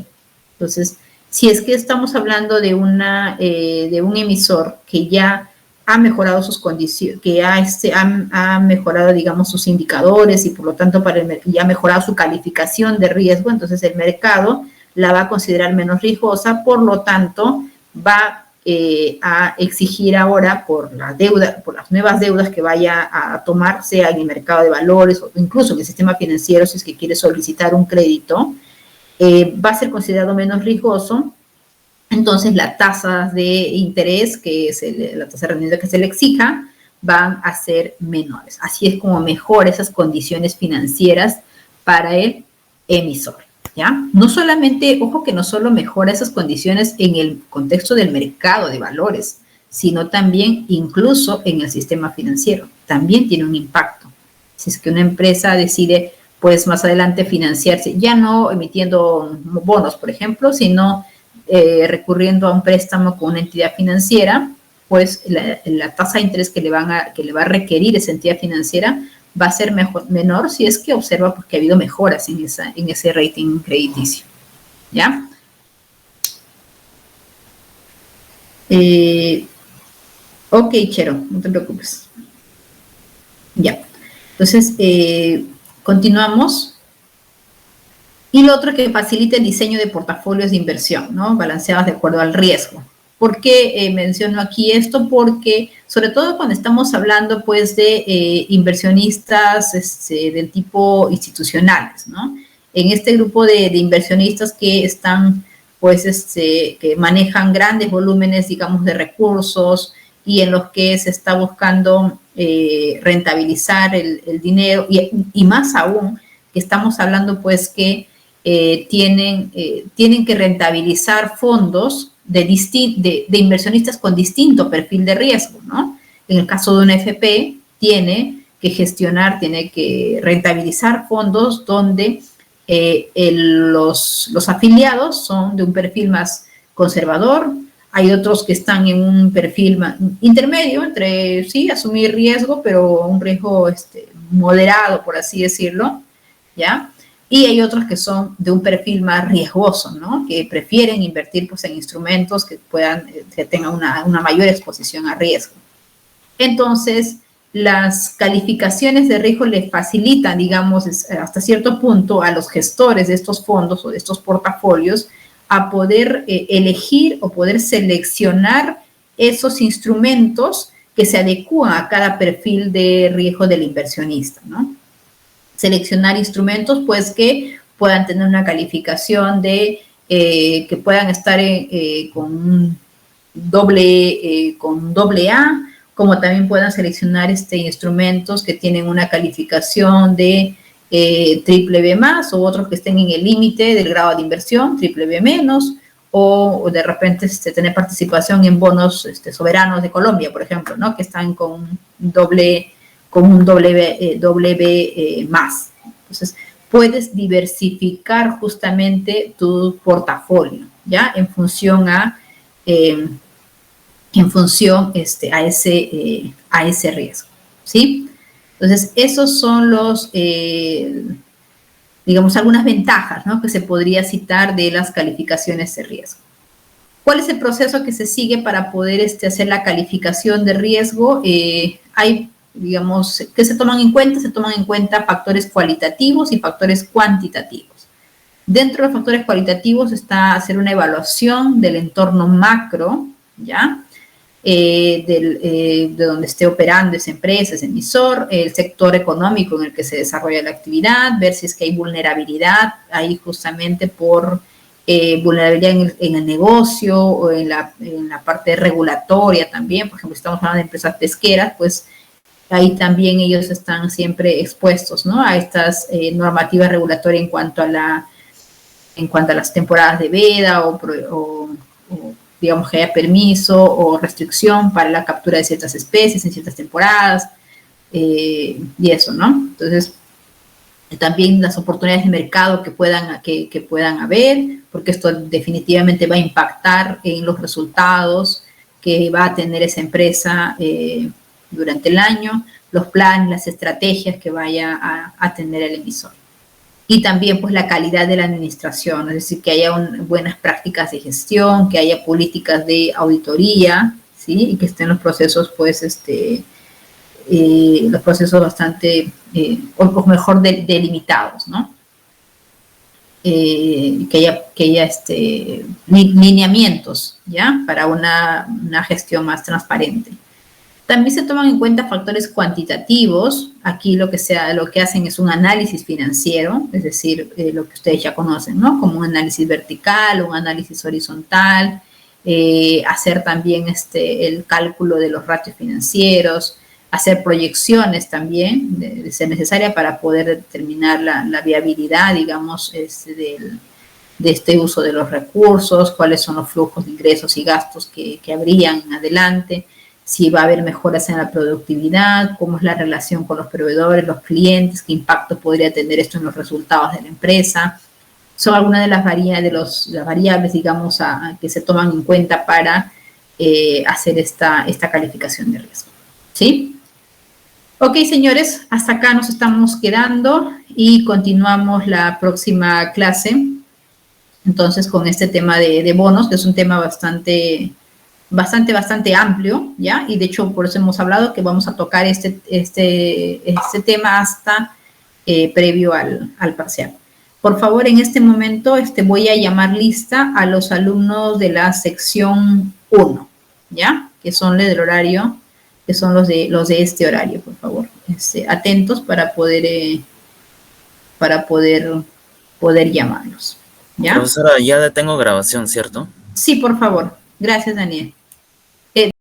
Entonces, si es que estamos hablando de un emisor que ya ha mejorado sus condiciones, que ha mejorado, digamos, sus indicadores, y por lo tanto ya ha mejorado su calificación de riesgo, entonces el mercado la va a considerar menos riesgosa, por lo tanto va a exigir ahora por la deuda, por las nuevas deudas que vaya a tomar, sea en el mercado de valores o incluso en el sistema financiero, si es que quiere solicitar un crédito, va a ser considerado menos riesgoso. Entonces las tasas de interés, que es la tasa de rendimiento que se le exija, van a ser menores. Así es como mejora esas condiciones financieras para el emisor, ¿ya? No solamente, ojo, que no solo mejora esas condiciones en el contexto del mercado de valores, sino también incluso en el sistema financiero. También tiene un impacto. Si es que una empresa decide, pues, más adelante financiarse, ya no emitiendo bonos, por ejemplo, sino recurriendo a un préstamo con una entidad financiera, pues la tasa de interés que le va a requerir esa entidad financiera va a ser menor si es que observa porque ha habido mejoras en ese rating crediticio, ¿ya? Ok, Chero, no te preocupes. Ya. Entonces, continuamos. Y lo otro, que facilita el diseño de portafolios de inversión, ¿no? Balanceados de acuerdo al riesgo. ¿Por qué menciono aquí esto? Porque, sobre todo cuando estamos hablando, pues, de inversionistas del tipo institucionales, ¿no? En este grupo de inversionistas que están, pues, que manejan grandes volúmenes, digamos, de recursos, y en los que se está buscando rentabilizar el dinero, y más aún, que estamos hablando, pues, que tienen que rentabilizar fondos de inversionistas con distinto perfil de riesgo, ¿no? En el caso de una FP, tiene que rentabilizar fondos donde los afiliados son de un perfil más conservador. Hay otros que están en un perfil intermedio entre, sí, asumir riesgo, pero un riesgo moderado, por así decirlo, ¿ya? Y hay otros que son de un perfil más riesgoso, ¿no? Que prefieren invertir, pues, en instrumentos que tengan una mayor exposición a riesgo. Entonces, las calificaciones de riesgo le facilitan, digamos, hasta cierto punto a los gestores de estos fondos o de estos portafolios a poder elegir o poder seleccionar esos instrumentos que se adecúan a cada perfil de riesgo del inversionista, ¿no? Seleccionar instrumentos, pues, que puedan tener una calificación que puedan estar con doble A, como también puedan seleccionar instrumentos que tienen una calificación de triple B+, o otros que estén en el límite del grado de inversión, triple B-, o de repente tener participación en bonos soberanos de Colombia, por ejemplo, ¿no? Que están con doble con un W más. Entonces, puedes diversificar justamente tu portafolio, ¿ya? En función a ese riesgo, ¿sí? Entonces, esos son los, digamos, algunas ventajas, ¿no?, que se podría citar de las calificaciones de riesgo. ¿Cuál es el proceso que se sigue para poder hacer la calificación de riesgo? Hay, digamos, ¿qué se toman en cuenta? Se toman en cuenta factores cualitativos y factores cuantitativos. Dentro de los factores cualitativos está hacer una evaluación del entorno macro, ¿ya? De donde esté operando esa empresa, ese emisor, el sector económico en el que se desarrolla la actividad, ver si es que hay vulnerabilidad ahí justamente por vulnerabilidad en el negocio o en la parte regulatoria también. Por ejemplo, si estamos hablando de empresas pesqueras, pues ahí también ellos están siempre expuestos, ¿no?, a estas normativas regulatorias en cuanto a las temporadas de veda o digamos que haya permiso o restricción para la captura de ciertas especies en ciertas temporadas, y eso, ¿no? Entonces, también las oportunidades de mercado que puedan haber, porque esto definitivamente va a impactar en los resultados que va a tener esa empresa durante el año, los planes, las estrategias que vaya a tener el emisor. Y también, pues, la calidad de la administración, es decir, que haya buenas prácticas de gestión, que haya políticas de auditoría, ¿sí? Y que estén los procesos, pues, los procesos bastante, o mejor, delimitados, ¿no? Que haya lineamientos, ¿ya? Para una gestión más transparente. También se toman en cuenta factores cuantitativos. Aquí lo que hacen es un análisis financiero, es decir, lo que ustedes ya conocen, ¿no? Como un análisis vertical, un análisis horizontal, hacer también el cálculo de los ratios financieros, hacer proyecciones también, de ser necesaria, para poder determinar la viabilidad, digamos, de este uso de los recursos, cuáles son los flujos de ingresos y gastos que habrían en adelante, si va a haber mejoras en la productividad, cómo es la relación con los proveedores, los clientes, qué impacto podría tener esto en los resultados de la empresa. Son algunas de las variables, digamos, que se toman en cuenta para hacer esta calificación de riesgo, ¿sí? Ok, señores, hasta acá nos estamos quedando y continuamos la próxima clase, entonces, con este tema de bonos, que es un tema bastante amplio, ¿ya? Y de hecho, por eso hemos hablado que vamos a tocar este tema hasta previo al parcial. Por favor, en este momento voy a llamar lista a los alumnos de la sección 1, ¿ya? Que son del horario, que son los de este horario, por favor. Atentos para poder llamarlos, ¿ya? Profesora, ya tengo grabación, ¿cierto? Sí, por favor. Gracias, Daniel.